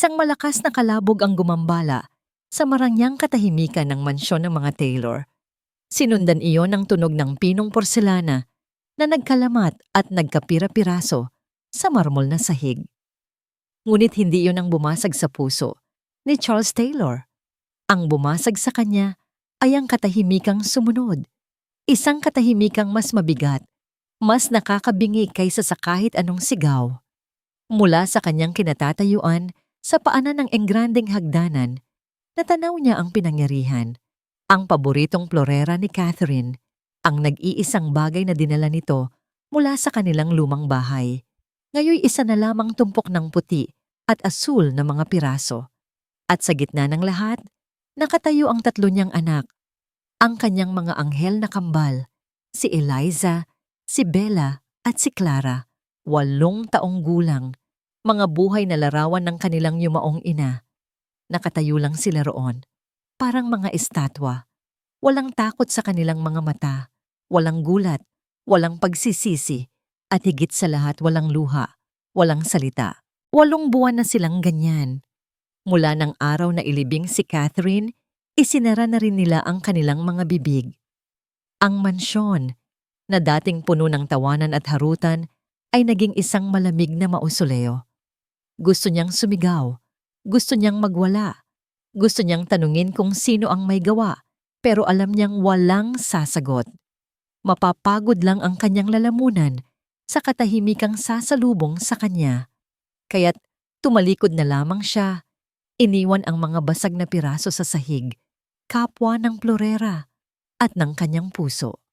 Isang malakas na kalabog ang gumambala sa marangyang katahimikan ng mansyon ng mga Taylor. Sinundan iyon ng tunog ng pinong porselana na nagkalamat at nagkapira-piraso sa marmol na sahig. Ngunit hindi iyon ang bumasag sa puso ni Charles Taylor. Ang bumasag sa kanya ay ang katahimikang sumunod. Isang katahimikang mas mabigat, mas nakakabingi kaysa sa kahit anong sigaw. Mula sa kanyang kinatatayuan sa paanan ng engrandeng hagdanan, natanaw niya ang pinangyarihan. Ang paboritong florera ni Catherine, ang nag-iisang bagay na dinala nito mula sa kanilang lumang bahay. Ngayoy isa na lamang tumpok ng puti at asul na mga piraso. At sa gitna ng lahat, nakatayo ang tatlo niyang anak, ang kanyang mga anghel na kambal, si Eliza, si Bella at si Clara, 8 taong gulang, mga buhay na larawan ng kanilang yumaong ina. Nakatayo lang sila roon, parang mga estatwa. Walang takot sa kanilang mga mata, walang gulat, walang pagsisisi, at higit sa lahat walang luha, walang salita. 8 buwan na silang ganyan. Mula ng araw na ilibing si Catherine, isinara na rin nila ang kanilang mga bibig. Ang mansyon, na dating puno ng tawanan at harutan, ay naging isang malamig na mausoleo. Gusto niyang sumigaw, gusto niyang magwala, gusto niyang tanungin kung sino ang may gawa, pero alam niyang walang sasagot. Mapapagod lang ang kanyang lalamunan sa katahimikang sasalubong sa kanya. Kaya't tumalikod na lamang siya, iniwan ang mga basag na piraso sa sahig, kapwa ng florera at ng kanyang puso.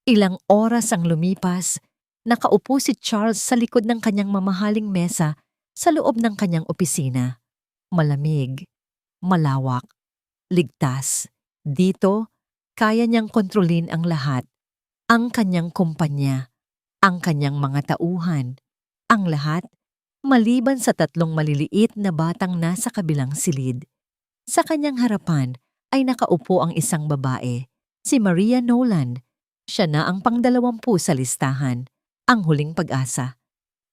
Ilang oras ang lumipas, nakaupo si Charles sa likod ng kanyang mamahaling mesa sa loob ng kanyang opisina. Malamig, malawak, ligtas. Dito, kaya niyang kontrolin ang lahat. Ang kanyang kumpanya, ang kanyang mga tauhan, ang lahat, maliban sa 3 maliliit na batang nasa kabilang silid. Sa kanyang harapan ay nakaupo ang isang babae, si Maria Nolan. Siya na ang pang-20 sa listahan, ang huling pag-asa.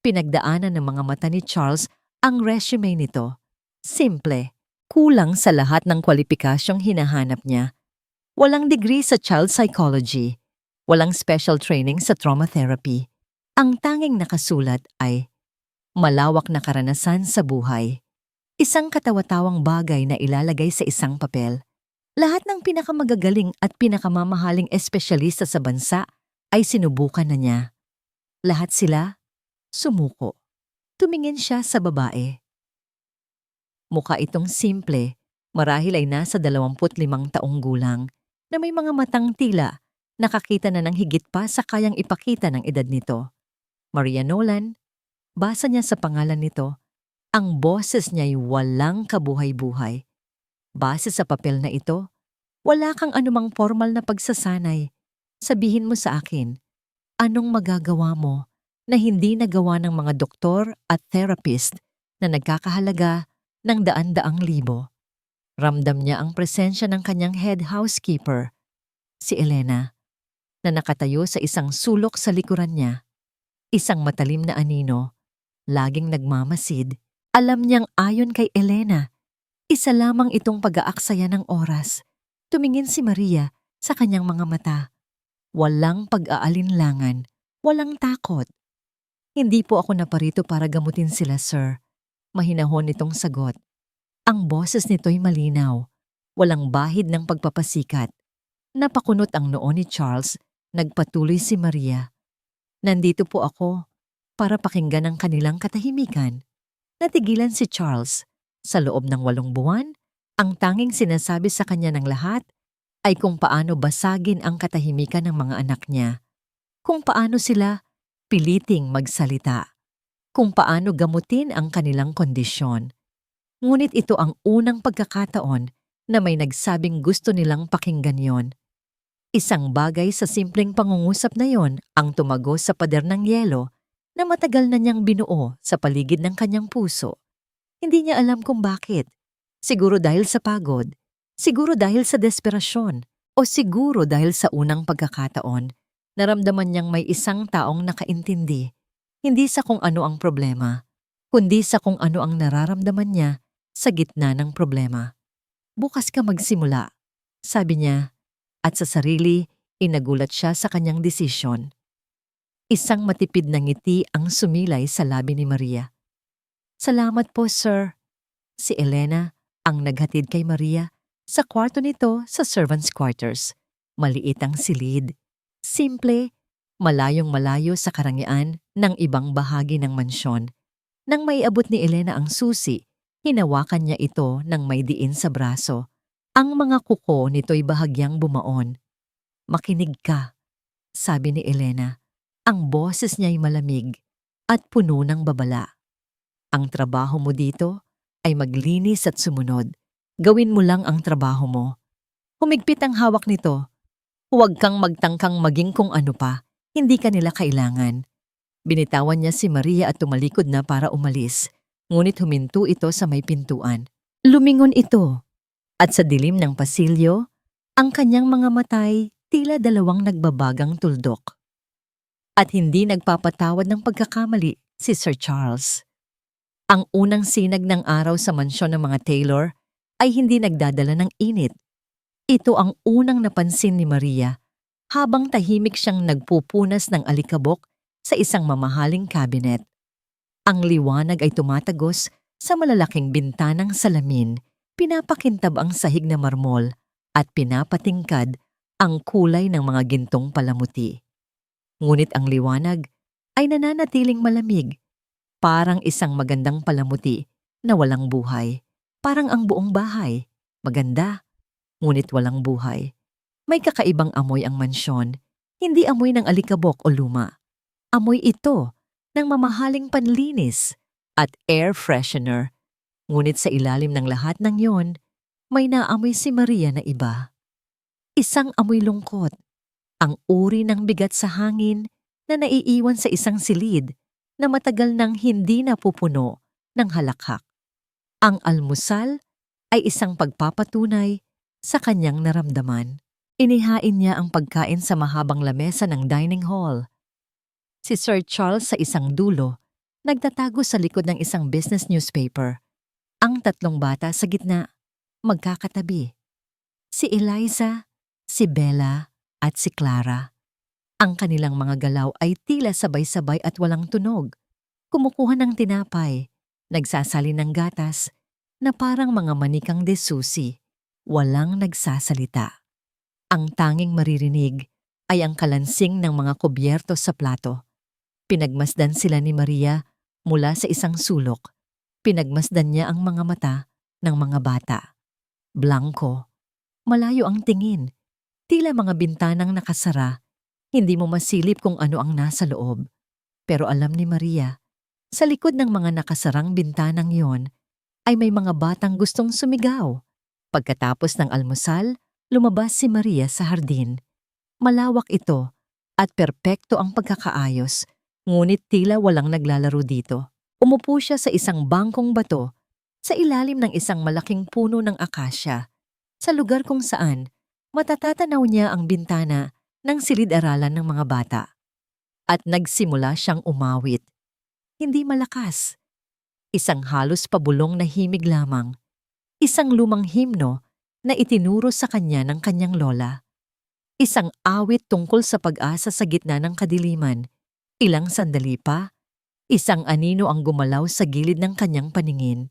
Pinagdaanan ng mga mata ni Charles ang resume nito. Simple, kulang sa lahat ng kwalipikasyong hinahanap niya. Walang degree sa child psychology, walang special training sa trauma therapy. Ang tanging nakasulat ay malawak na karanasan sa buhay. Isang katawa-tawang bagay na ilalagay sa isang papel. Lahat ng pinakamagagaling at pinakamamahaling espesyalista sa bansa ay sinubukan na niya. Lahat sila sumuko. Tumingin siya sa babae. Mukha itong simple, marahil ay nasa 25 taong gulang, na may mga matang tila, nakakita na ng higit pa sa kayang ipakita ng edad nito. Maria Nolan, basa niya sa pangalan nito, ang boses niya'y walang kabuhay-buhay. Base sa papel na ito, wala kang anumang formal na pagsasanay. Sabihin mo sa akin, anong magagawa mo na hindi nagawa ng mga doktor at therapist na nagkakahalaga ng daan-daang libo? Ramdam niya ang presensya ng kanyang head housekeeper, si Elena, na nakatayo sa isang sulok sa likuran niya. Isang matalim na anino, laging nagmamasid. Alam niyang ayon kay Elena, isa lamang itong pag-aaksaya ng oras. Tumingin si Maria sa kanyang mga mata. Walang pag-aalinlangan, walang takot. Hindi po ako naparito para gamutin sila, sir. Mahinahon itong sagot. Ang boses nito'y malinaw, walang bahid ng pagpapasikat. Napakunot ang noo ni Charles, nagpatuloy si Maria. Nandito po ako para pakinggan ang kanilang katahimikan. Natigilan si Charles. Sa loob ng 8 buwan, ang tanging sinasabi sa kanya ng lahat ay kung paano basagin ang katahimikan ng mga anak niya. Kung paano sila piliting magsalita. Kung paano gamutin ang kanilang kondisyon. Ngunit ito ang unang pagkakataon na may nagsabing gusto nilang pakinggan yon. Isang bagay sa simpleng pangungusap na yon ang tumago sa pader ng yelo na matagal na niyang binuo sa paligid ng kanyang puso. Hindi niya alam kung bakit. Siguro dahil sa pagod, siguro dahil sa desperasyon, o siguro dahil sa unang pagkakataon, naramdaman niyang may isang taong nakaintindi, hindi sa kung ano ang problema, kundi sa kung ano ang nararamdaman niya sa gitna ng problema. Bukas ka magsimula, sabi niya, at sa sarili, inagulat siya sa kanyang desisyon. Isang matipid na ngiti ang sumilay sa labi ni Maria. Salamat po, sir. Si Elena ang naghatid kay Maria sa kwarto nito sa servants' quarters. Maliit ang silid. Simple, malayong malayo sa karangyaan ng ibang bahagi ng mansyon. Nang maiabot ni Elena ang susi, hinawakan niya ito ng may diin sa braso. Ang mga kuko nito'y bahagyang bumaon. Makinig ka, sabi ni Elena. Ang boses niya'y malamig at puno ng babala. Ang trabaho mo dito ay maglinis at sumunod. Gawin mo lang ang trabaho mo. Humigpit ang hawak nito. Huwag kang magtangkang maging kung ano pa. Hindi ka nila kailangan. Binitawan niya si Maria at tumalikod na para umalis. Ngunit huminto ito sa may pintuan. Lumingon ito. At sa dilim ng pasilyo, ang kanyang mga matay tila dalawang nagbabagang tuldok. At hindi nagpapatawad ng pagkakamali si Sir Charles. Ang unang sinag ng araw sa mansyon ng mga Taylor ay hindi nagdadala ng init. Ito ang unang napansin ni Maria habang tahimik siyang nagpupunas ng alikabok sa isang mamahaling cabinet. Ang liwanag ay tumatagos sa malalaking bintanang salamin, pinapakintab ang sahig na marmol at pinapatingkad ang kulay ng mga gintong palamuti. Ngunit ang liwanag ay nananatiling malamig, parang isang magandang palamuti na walang buhay. Parang ang buong bahay, maganda, ngunit walang buhay. May kakaibang amoy ang mansyon, hindi amoy ng alikabok o luma. Amoy ito ng mamahaling panlinis at air freshener. Ngunit sa ilalim ng lahat ng yon, may naamoy si Maria na iba. Isang amoy lungkot. Ang uri ng bigat sa hangin na naiiwan sa isang silid na matagal nang hindi napupuno ng halakhak. Ang almusal ay isang pagpapatunay sa kanyang naramdaman. Inihain niya ang pagkain sa mahabang lamesa ng dining hall. Si Sir Charles sa isang dulo, nagtatago sa likod ng isang business newspaper. Ang tatlong bata sa gitna, magkakatabi. Si Eliza, si Bella, at si Clara. Ang kanilang mga galaw ay tila sabay-sabay at walang tunog. Kumukuha ng tinapay, nagsasali ng gatas, na parang mga manikang de susi. Walang nagsasalita. Ang tanging maririnig ay ang kalansing ng mga kubyerto sa plato. Pinagmasdan sila ni Maria mula sa isang sulok. Pinagmasdan niya ang mga mata ng mga bata. Blanko. Malayo ang tingin. Tila mga bintanang nakasara, hindi mo masilip kung ano ang nasa loob. Pero alam ni Maria, sa likod ng mga nakasarang bintanang yon, ay may mga batang gustong sumigaw. Pagkatapos ng almusal, lumabas si Maria sa hardin. Malawak ito at perpekto ang pagkakaayos, ngunit tila walang naglalaro dito. Umupo siya sa isang bangkong bato sa ilalim ng isang malaking puno ng akasya, sa lugar kung saan matatatanaw niya ang bintana ng silid-aralan ng mga bata. At nagsimula siyang umawit. Hindi malakas. Isang halos pabulong na himig lamang. Isang lumang himno na itinuro sa kanya ng kanyang lola. Isang awit tungkol sa pag-asa sa gitna ng kadiliman. Ilang sandali pa, isang anino ang gumalaw sa gilid ng kanyang paningin.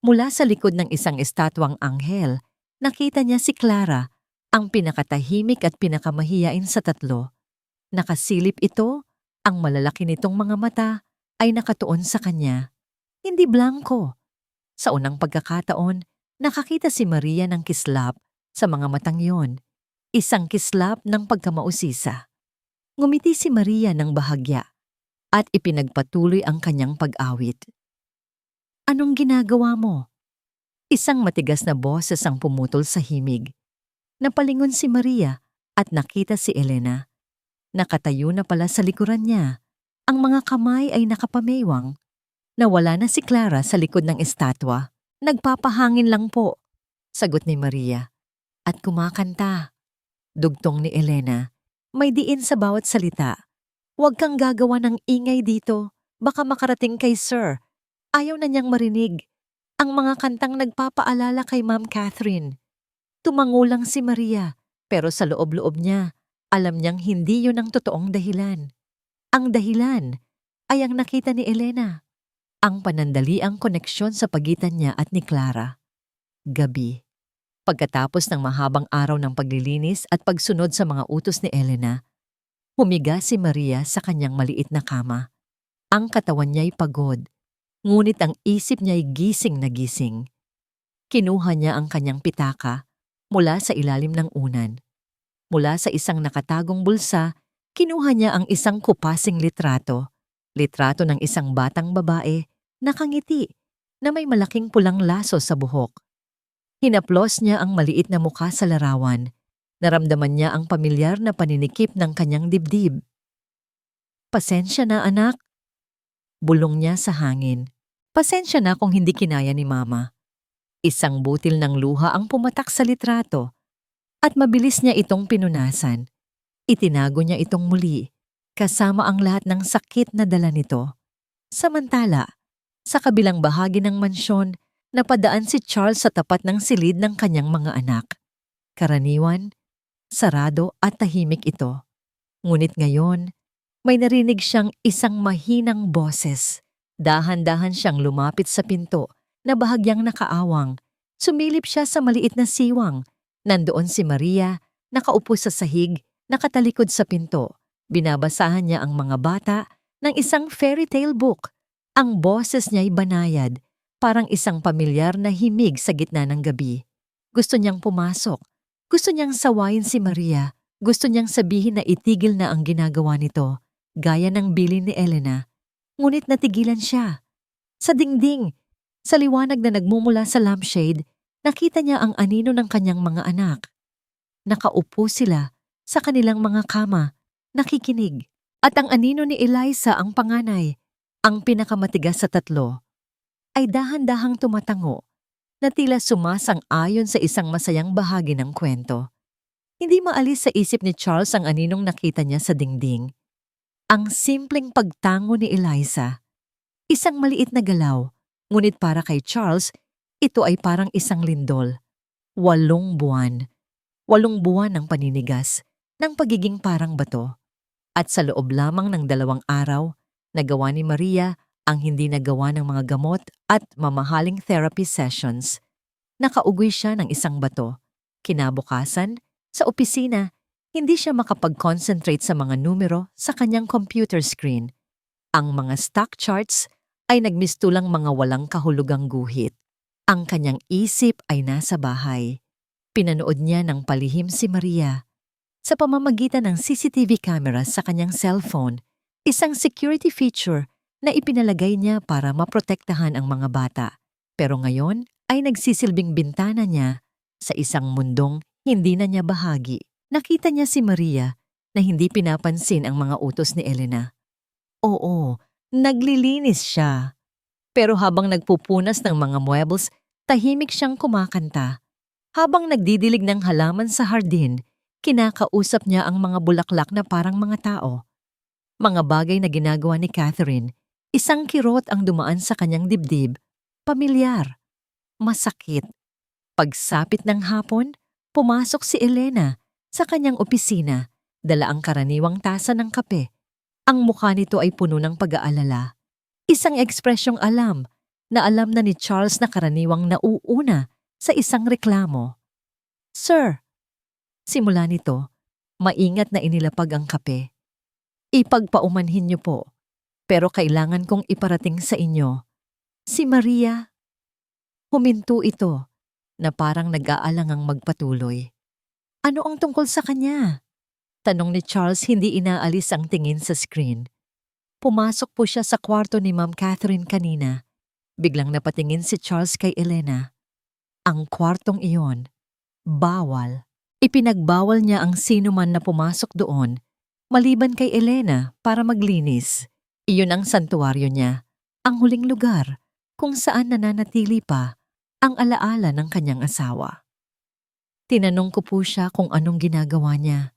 Mula sa likod ng isang estatwang anghel, nakita niya si Clara, ang pinakatahimik at pinakamahiyain sa tatlo. Nakasilip ito, ang malalaki nitong mga mata ay nakatuon sa kanya. Hindi blanko. Sa unang pagkakataon, nakakita si Maria ng kislap sa mga matang yon. Isang kislap ng pagkamausisa. Ngumiti si Maria ng bahagya at ipinagpatuloy ang kanyang pag-awit. Anong ginagawa mo? Isang matigas na boses ang pumutol sa himig. Napalingon si Maria at nakita si Elena. Nakatayo na pala sa likuran niya. Ang mga kamay ay nakapameywang. Nawala na si Clara sa likod ng estatwa. Nagpapahangin lang po, sagot ni Maria. At kumakanta. Dugtong ni Elena. May diin sa bawat salita. Huwag kang gagawa ng ingay dito. Baka makarating kay Sir. Ayaw na niyang marinig ang mga kantang nagpapaalala kay Ma'am Catherine. Tumango lang si Maria, pero sa loob-loob niya, alam niyang hindi yun ang totoong dahilan. Ang dahilan ay ang nakita ni Elena, ang panandaliang koneksyon sa pagitan niya at ni Clara. Gabi. Pagkatapos ng mahabang araw ng paglilinis at pagsunod sa mga utos ni Elena, humiga si Maria sa kanyang maliit na kama. Ang katawan niya'y pagod, ngunit ang isip niya'y gising na gising. Kinuha niya ang kanyang pitaka mula sa ilalim ng unan. Mula sa isang nakatagong bulsa, kinuha niya ang isang kupasing litrato. Litrato ng isang batang babae, nakangiti, na may malaking pulang laso sa buhok. Hinaplos niya ang maliit na mukha sa larawan. Naramdaman niya ang pamilyar na paninikip ng kanyang dibdib. "Pasensya na, anak." Bulong niya sa hangin. Pasensya na kung hindi kinaya ni Mama. Isang butil ng luha ang pumatak sa litrato at mabilis niya itong pinunasan. Itinago niya itong muli, kasama ang lahat ng sakit na dala nito. Samantala, sa kabilang bahagi ng mansyon, napadaan si Charles sa tapat ng silid ng kanyang mga anak. Karaniwan, sarado at tahimik ito. Ngunit ngayon, may narinig siyang isang mahinang boses. Dahan-dahan siyang lumapit sa pinto na bahagyang nakaawang. Sumilip siya sa maliit na siwang. Nandoon si Maria, nakaupo sa sahig, nakatalikod sa pinto. Binabasahan niya ang mga bata ng isang fairy tale book. Ang boses niya'y banayad, parang isang pamilyar na himig sa gitna ng gabi. Gusto niyang pumasok. Gusto niyang sawayin si Maria. Gusto niyang sabihin na itigil na ang ginagawa nito, gaya ng bilin ni Elena. Ngunit natigilan siya. Sa dingding, sa liwanag na nagmumula sa lampshade, nakita niya ang anino ng kanyang mga anak. Nakaupo sila sa kanilang mga kama, nakikinig. At ang anino ni Eliza, ang panganay, ang pinakamatigas sa tatlo, ay dahan-dahang tumatango na tila sumasang-ayon sa isang masayang bahagi ng kwento. Hindi maalis sa isip ni Charles ang aninong nakita niya sa dingding. Ang simpleng pagtango ni Eliza. Isang maliit na galaw, ngunit para kay Charles, ito ay parang isang lindol. 8 buwan. 8 buwan ng paninigas, ng pagiging parang bato. At sa loob lamang ng 2 araw, nagawa ni Maria ang hindi nagawa ng mga gamot at mamahaling therapy sessions. Nakaugoy siya ng isang bato. Kinabukasan, sa opisina, hindi siya makapag-concentrate sa mga numero sa kanyang computer screen. Ang mga stock charts ay nagmistulang mga walang kahulugang guhit. Ang kanyang isip ay nasa bahay. Pinanood niya ng palihim si Maria. Sa pamamagitan ng CCTV camera sa kanyang cellphone, isang security feature na ipinalagay niya para maprotektahan ang mga bata. Pero ngayon ay nagsisilbing bintana niya sa isang mundong hindi na niya bahagi. Nakita niya si Maria na hindi pinapansin ang mga utos ni Elena. Oo, naglilinis siya. Pero habang nagpupunas ng mga muebles, tahimik siyang kumakanta. Habang nagdidilig ng halaman sa hardin, kinakausap niya ang mga bulaklak na parang mga tao. Mga bagay na ginagawa ni Catherine, isang kirot ang dumaan sa kanyang dibdib, pamilyar, masakit. Pagsapit ng hapon, pumasok si Elena sa kanyang opisina, dala ang karaniwang tasa ng kape. Ang mukha nito ay puno ng pag-aalala. Isang ekspresyong alam na ni Charles na karaniwang nauuna sa isang reklamo. "Sir," simula nito, maingat na inilapag ang kape. "Ipagpaumanhin niyo po, pero kailangan kong iparating sa inyo. Si Maria." Huminto ito na parang nag-aalangang magpatuloy. "Ano ang tungkol sa kanya?" Tanong ni Charles, hindi inaalis ang tingin sa screen. Pumasok po siya sa kwarto ni Ma'am Catherine kanina. Biglang napatingin si Charles kay Elena. Ang kwartong iyon, bawal. Ipinagbawal niya ang sino man na pumasok doon, maliban kay Elena para maglinis. Iyon ang santuwaryo niya, ang huling lugar kung saan nananatili pa ang alaala ng kanyang asawa. Tinanong ko po siya kung anong ginagawa niya.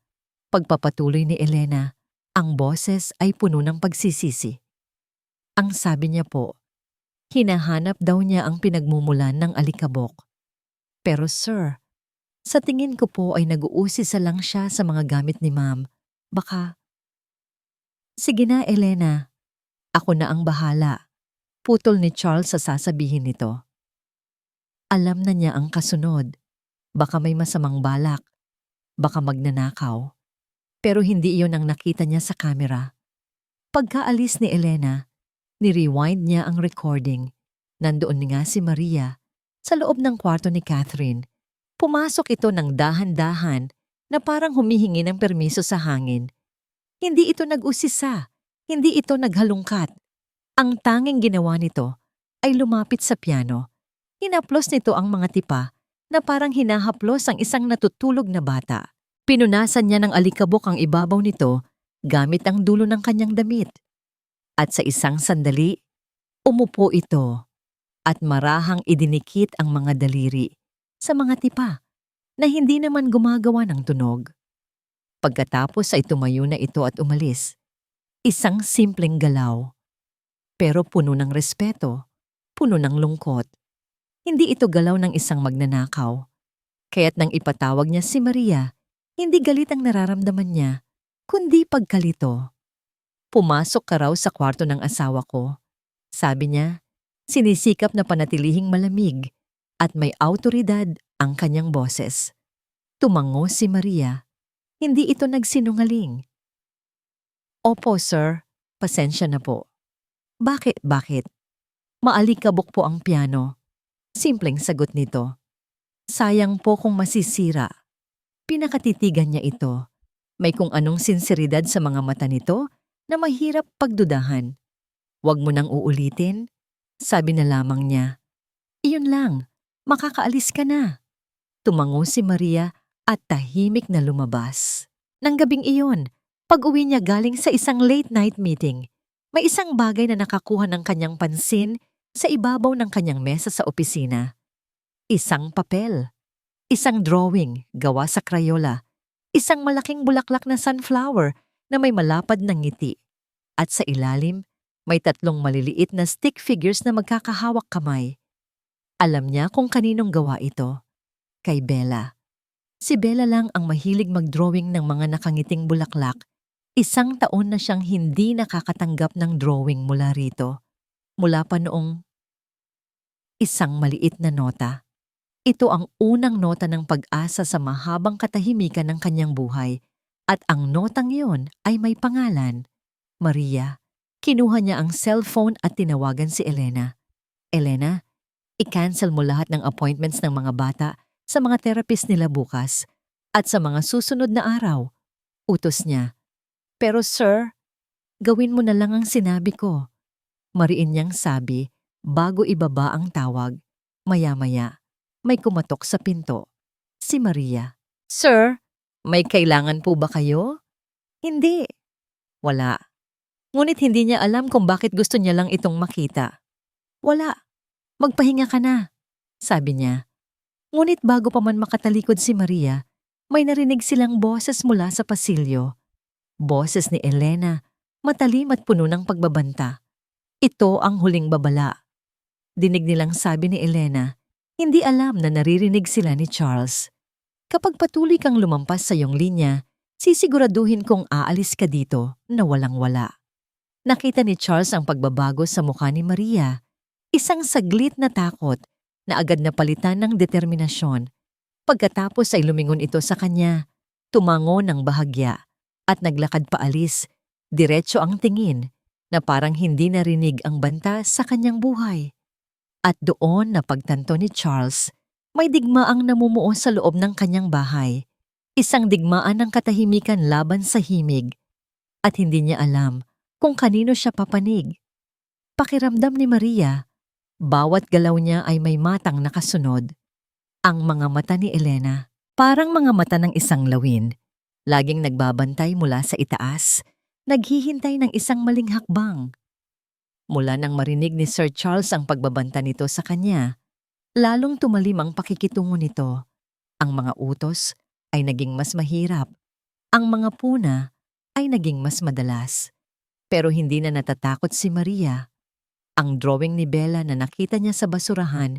Pagpapatuloy ni Elena, ang boses ay puno ng pagsisisi. Ang sabi niya po, Hinahanap daw niya ang pinagmumulan ng alikabok. Pero sir, sa tingin ko po ay nag-uusisa lang siya sa mga gamit ni ma'am. Baka, sige na Elena, ako na ang bahala. Putol ni Charles sa sasabihin nito. Alam na niya ang kasunod. Baka may masamang balak. Baka magnanakaw. Pero hindi iyon ang nakita niya sa kamera. Pagkaalis ni Elena, ni-rewind niya ang recording. Nandoon nga si Maria sa loob ng kwarto ni Catherine. Pumasok ito ng dahan-dahan na parang humihingi ng permiso sa hangin. Hindi ito nag-usisa, hindi ito naghalungkat. Ang tanging ginawa nito ay lumapit sa piano. Hinaplos nito ang mga tipa na parang hinahaplos ang isang natutulog na bata. Pinunasan niya ng alikabok ang ibabaw nito gamit ang dulo ng kanyang damit. At sa isang sandali, umupo ito at marahang idinikit ang mga daliri sa mga tipa na hindi naman gumagawa ng tunog. Pagkatapos ay tumayo na ito at umalis. Isang simpleng galaw. Pero puno ng respeto, puno ng lungkot. Hindi ito galaw ng isang magnanakaw. Kaya't nang ipatawag niya si Maria, hindi galit ang nararamdaman niya, kundi pagkalito. Pumasok ka raw sa kwarto ng asawa ko. Sabi niya, sinisikap na panatilihing malamig at may awtoridad ang kanyang boses. Tumango si Maria. Hindi ito nagsinungaling. Opo, sir. Pasensya na po. Bakit? Maalikabok po ang piano. Simpleng sagot nito. Sayang po kung masisira. Pinakatitigan niya ito. May kung anong sinseridad sa mga mata nito na mahirap pagdudahan. Huwag mo nang uulitin. Sabi na lamang niya. Iyon lang, makakaalis ka na. Tumango si Maria at tahimik na lumabas. Nang gabing iyon, pag-uwi niya galing sa isang late-night meeting, may isang bagay na nakakuha ng kanyang pansin sa ibabaw ng kanyang mesa sa opisina. Isang papel, isang drawing gawa sa Crayola, isang malaking bulaklak na sunflower na may malapad na ngiti, at sa ilalim, may 3 maliliit na stick figures na magkakahawak kamay. Alam niya kung kaninong gawa ito. Kay Bella. Si Bella lang ang mahilig mag-drawing ng mga nakangiting bulaklak. 1 taon na siyang hindi nakakatanggap ng drawing mula rito. Mula pa noong isang maliit na nota. Ito ang unang nota ng pag-asa sa mahabang katahimikan ng kanyang buhay. At ang notang iyon ay may pangalan, Maria. Kinuha niya ang cellphone at tinawagan si Elena. Elena, i-cancel mo lahat ng appointments ng mga bata sa mga therapist nila bukas at sa mga susunod na araw. Utos niya. Pero sir, gawin mo na lang ang sinabi ko. Mariin niyang sabi bago ibaba ang tawag. Maya-maya, may kumatok sa pinto. Si Maria. Sir, may kailangan po ba kayo? Hindi. Wala. Ngunit hindi niya alam kung bakit gusto niya lang itong makita. Wala. Magpahinga ka na, sabi niya. Ngunit bago pa man makatalikod si Maria, may narinig silang boses mula sa pasilyo. Boses ni Elena, matalim at puno ng pagbabanta. Ito ang huling babala. Dinig nilang sabi ni Elena, hindi alam na naririnig sila ni Charles. Kapag patuloy kang lumampas sa iyong linya, sisiguraduhin kong aalis ka dito na walang-wala. Nakita ni Charles ang pagbabago sa mukha ni Maria. Isang saglit na takot na agad na palitan ng determinasyon. Pagkatapos ay lumingon ito sa kanya, tumango ng bahagya at naglakad paalis. Diretso ang tingin na parang hindi narinig ang banta sa kanyang buhay. At doon na pagtanto ni Charles, may digmaang namumuo sa loob ng kanyang bahay. Isang digmaan ng katahimikan laban sa himig. At hindi niya alam kung kanino siya papanig. Pakiramdam ni Maria, bawat galaw niya ay may matang nakasunod. Ang mga mata ni Elena, parang mga mata ng isang lawin. Laging nagbabantay mula sa itaas, naghihintay ng isang maling hakbang. Mula nang marinig ni Sir Charles ang pagbabanta nito sa kanya, lalong tumalim ang pakikitungo nito. Ang mga utos ay naging mas mahirap. Ang mga puna ay naging mas madalas. Pero hindi na natatakot si Maria. Ang drawing ni Bella na nakita niya sa basurahan,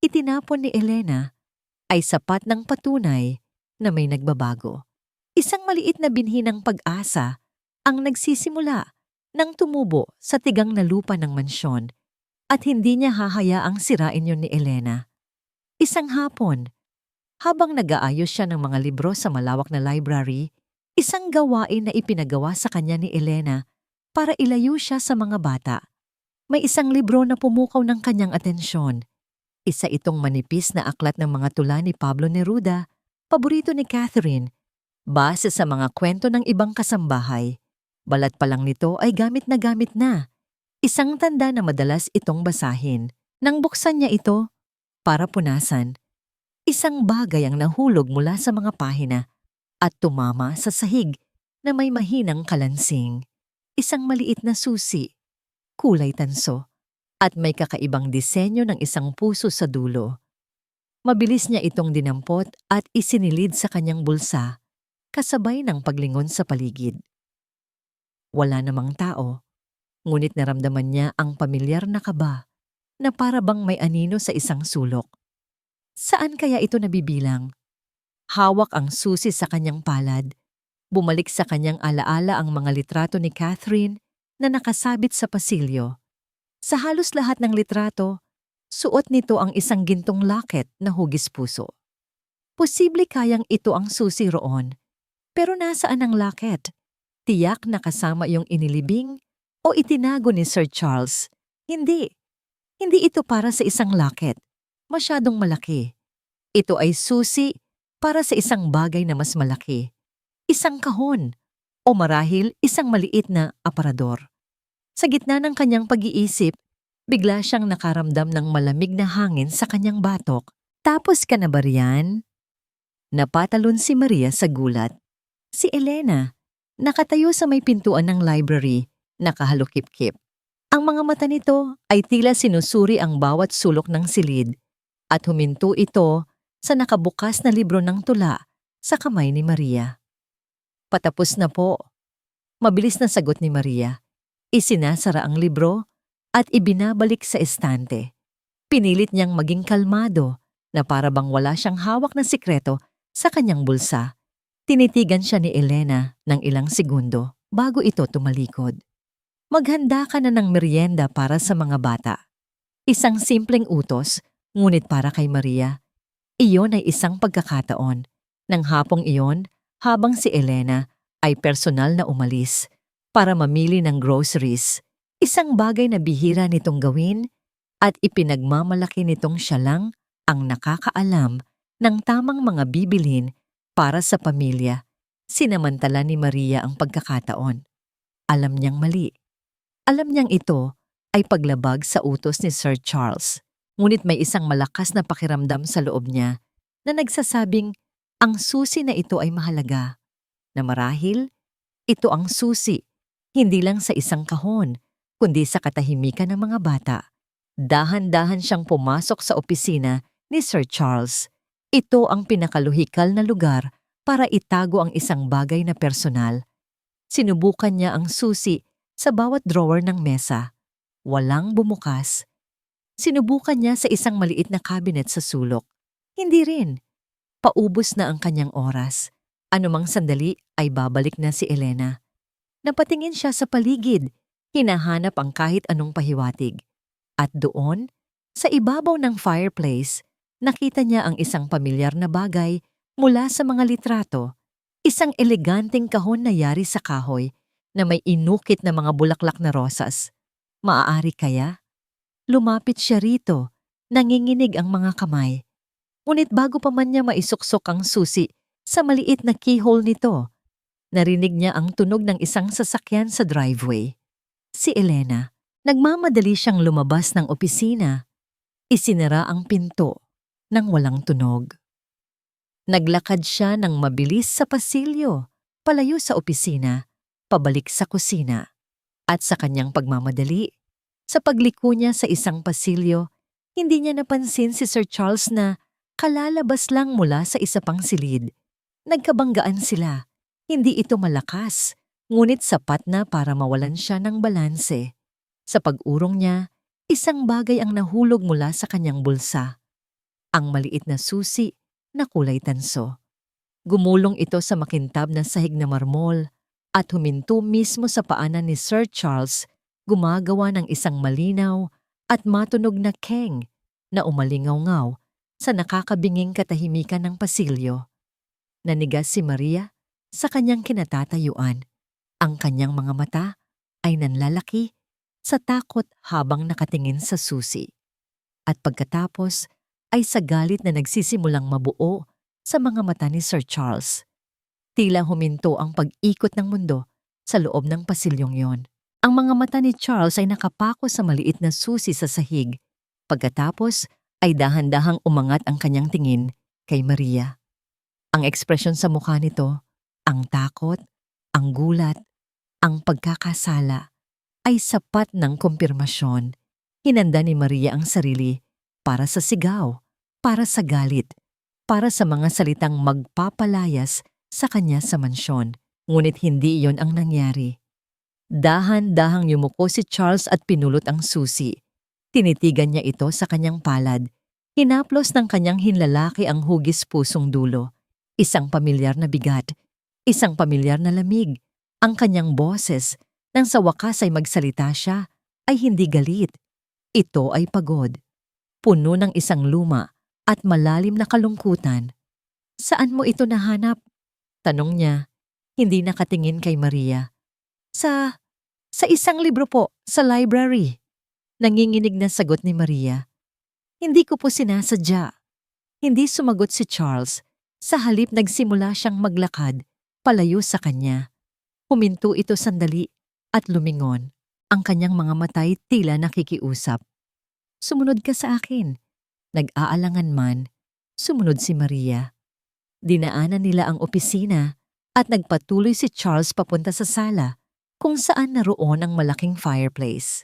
itinapon ni Elena, ay sapat ng patunay na may nagbabago. Isang maliit na binhi ng pag-asa ang nagsisimula nang tumubo sa tigang na lupa ng mansyon at hindi niya hahayaang sirain yon ni Elena. Isang hapon, habang nag-aayos siya ng mga libro sa malawak na library, isang gawain na ipinagawa sa kanya ni Elena para ilayo siya sa mga bata. May isang libro na pumukaw ng kanyang atensyon. Isa itong manipis na aklat ng mga tula ni Pablo Neruda, paborito ni Catherine, base sa mga kwento ng ibang kasambahay. Balat pa lang nito ay gamit na. Isang tanda na madalas itong basahin. Nang buksan niya ito, para punasan, isang bagay ang nahulog mula sa mga pahina at tumama sa sahig na may mahinang kalansing. Isang maliit na susi, kulay tanso, at may kakaibang disenyo ng isang puso sa dulo. Mabilis niya itong dinampot at isinilid sa kanyang bulsa, kasabay ng paglingon sa paligid. Wala namang tao, ngunit naramdaman niya ang pamilyar na kaba na para bang may anino sa isang sulok. Saan kaya ito nabibilang? Hawak ang susi sa kanyang palad. Bumalik sa kanyang alaala ang mga litrato ni Catherine na nakasabit sa pasilyo. Sa halos lahat ng litrato, suot nito ang isang gintong locket na hugis puso. Posible kayang ito ang susi roon. Pero nasaan ang locket? Tiyak na kasama yung inilibing o itinago ni Sir Charles. Hindi. Hindi ito para sa isang locket. Masyadong malaki. Ito ay susi para sa isang bagay na mas malaki. Isang kahon o marahil isang maliit na aparador. Sa gitna ng kanyang pag-iisip, bigla siyang nakaramdam ng malamig na hangin sa kanyang batok. Tapos ka na ba riyan? Napatalon si Maria sa gulat. Si Elena, nakatayo sa may pintuan ng library, nakahalukip-kip. Ang mga mata nito ay tila sinusuri ang bawat sulok ng silid at huminto ito sa nakabukas na libro ng tula sa kamay ni Maria. Patapos na po. Mabilis na sagot ni Maria. Isinasara ang libro at ibinabalik sa estante. Pinilit niyang maging kalmado na para bang wala siyang hawak na sikreto sa kanyang bulsa. Tinitigan siya ni Elena ng ilang segundo bago ito tumalikod. Maghanda ka na ng merienda para sa mga bata. Isang simpleng utos, ngunit para kay Maria, iyon ay isang pagkakataon. Nang hapong iyon, habang si Elena ay personal na umalis para mamili ng groceries, isang bagay na bihira nitong gawin at ipinagmamalaki nitong siya lang ang nakakaalam ng tamang mga bibilhin para sa pamilya. Sinamantala ni Maria ang pagkakataon. Alam niyang mali. Alam niyang ito ay paglabag sa utos ni Sir Charles. Ngunit may isang malakas na pakiramdam sa loob niya na nagsasabing ang susi na ito ay mahalaga. Na marahil, ito ang susi, hindi lang sa isang kahon, kundi sa katahimikan ng mga bata. Dahan-dahan siyang pumasok sa opisina ni Sir Charles. Ito ang pinakaluhikal na lugar para itago ang isang bagay na personal. Sinubukan niya ang susi sa bawat drawer ng mesa. Walang bumukas. Sinubukan niya sa isang maliit na cabinet sa sulok. Hindi rin. Paubos na ang kanyang oras. Anumang sandali ay babalik na si Elena. Napatingin siya sa paligid. Hinahanap ang kahit anong pahiwatig. At doon, sa ibabaw ng fireplace, nakita niya ang isang pamilyar na bagay mula sa mga litrato. Isang eleganteng kahon na yari sa kahoy na may inukit na mga bulaklak na rosas. Maaari kaya? Lumapit siya rito, nanginginig ang mga kamay. Ngunit bago pa man niya maisuksok ang susi sa maliit na keyhole nito, narinig niya ang tunog ng isang sasakyan sa driveway. Si Elena, nagmamadali siyang lumabas ng opisina. Isinara ang pinto nang walang tunog. Naglakad siya ng mabilis sa pasilyo, palayo sa opisina, pabalik sa kusina. At sa kanyang pagmamadali, sa pagliko niya sa isang pasilyo, hindi niya napansin si Sir Charles na kalalabas lang mula sa isa pang silid. Nagkabanggaan sila. Hindi ito malakas, ngunit sapat na para mawalan siya ng balanse. Sa pag-urong niya, Isang bagay ang nahulog mula sa kanyang bulsa. Ang maliit na susi na kulay tanso. Gumulong ito sa makintab na sahig na marmol at huminto mismo sa paanan ni Sir Charles, gumagawa ng isang malinaw at matunog na keng na umalingaw-ngaw sa nakakabinging katahimikan ng pasilyo. Nanigas si Maria sa kanyang kinatatayuan. Ang kanyang mga mata ay nanlalaki sa takot habang nakatingin sa susi. At pagkatapos ay sa galit na nagsisimulang mabuo sa mga mata ni Sir Charles. Tila huminto ang pag-ikot ng mundo sa loob ng pasilyong yon. Ang mga mata ni Charles ay nakapako sa maliit na susi sa sahig. Pagkatapos ay dahan-dahang umangat ang kanyang tingin kay Maria. Ang ekspresyon sa mukha nito, ang takot, ang gulat, ang pagkakasala, ay sapat ng kumpirmasyon. Hinanda ni Maria ang sarili para sa sigaw, para sa galit, para sa mga salitang magpapalayas sa kanya sa mansyon. Ngunit hindi iyon ang nangyari. Dahan-dahang yumuko si Charles at pinulot ang susi. Tinitigan niya ito sa kanyang palad. Hinaplos ng kanyang hinlalaki ang hugis pusong dulo. Isang pamilyar na bigat, isang pamilyar na lamig. Ang kanyang boses, nang sa wakas ay magsalita siya, ay hindi galit. Ito ay pagod. Puno ng isang luma at malalim na kalungkutan. Saan mo ito nahanap? Tanong niya, hindi nakatingin kay Maria. Sa isang libro po, sa library. Nanginginig na sagot ni Maria. Hindi ko po sinasadya. Hindi sumagot si Charles. Sa halip nagsimula siyang maglakad, palayo sa kanya. Huminto ito sandali at lumingon. Ang kanyang mga matay tila nakikiusap. Sumunod ka sa akin. Nag-aalangan man, sumunod si Maria. Dinaanan nila ang opisina at nagpatuloy si Charles papunta sa sala kung saan naroon ang malaking fireplace.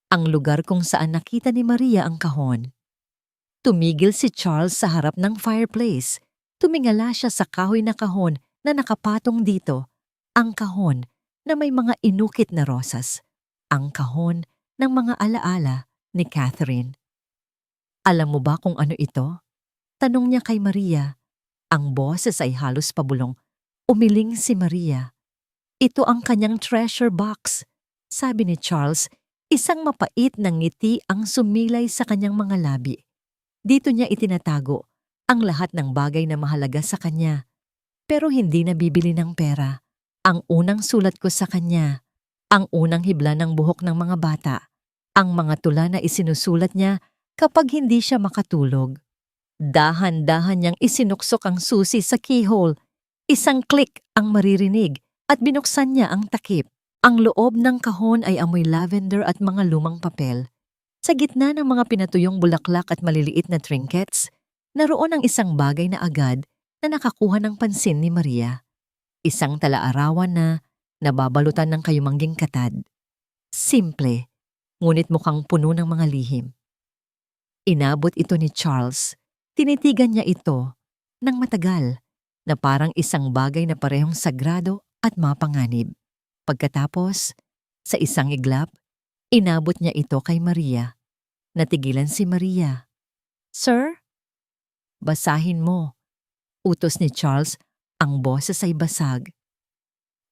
Ang lugar kung saan nakita ni Maria ang kahon. Tumigil si Charles sa harap ng fireplace. Tumingala siya sa kahoy na kahon na nakapatong dito. Ang kahon na may mga inukit na rosas. Ang kahon ng mga alaala ni Catherine. Alam mo ba kung ano ito? Tanong niya kay Maria. Ang boses ay halos pabulong. Umiling si Maria. Ito ang kanyang treasure box. Sabi ni Charles, isang mapait na ngiti ang sumilay sa kanyang mga labi. Dito niya itinatago ang lahat ng bagay na mahalaga sa kanya. Pero hindi nabibili ng pera. Ang unang sulat ko sa kanya, ang unang hibla ng buhok ng mga bata, ang mga tula na isinusulat niya kapag hindi siya makatulog. Dahan-dahan niyang isinuksok ang susi sa keyhole. Isang click ang maririnig at binuksan niya ang takip. Ang loob ng kahon ay amoy lavender at mga lumang papel. Sa gitna ng mga pinatuyong bulaklak at maliliit na trinkets, naroon ang isang bagay na agad na nakakuha ng pansin ni Maria. Isang talaarawan na nababalutan ng kayumangging katad. Simple, ngunit mukhang puno ng mga lihim. Inabot ito ni Charles. Tinitigan niya ito ng matagal na parang isang bagay na parehong sagrado at mapanganib. Pagkatapos, sa isang iglap, inabot niya ito kay Maria. Natigilan si Maria. Sir? Basahin mo. Utos ni Charles, ang boses ay basag.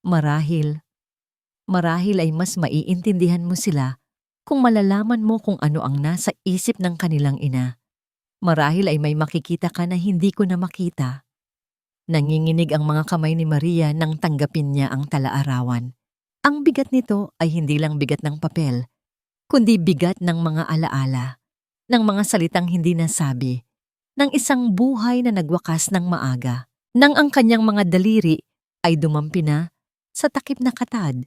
Marahil ay mas maiintindihan mo sila kung malalaman mo kung ano ang nasa isip ng kanilang ina. Marahil ay may makikita ka na hindi ko na makita. Nanginginig ang mga kamay ni Maria nang tanggapin niya ang talaarawan. Ang bigat nito ay hindi lang bigat ng papel, kundi bigat ng mga alaala, ng mga salitang hindi nasabi, ng isang buhay na nagwakas ng maaga, nang ang kanyang mga daliri ay dumampi na sa takip na katad.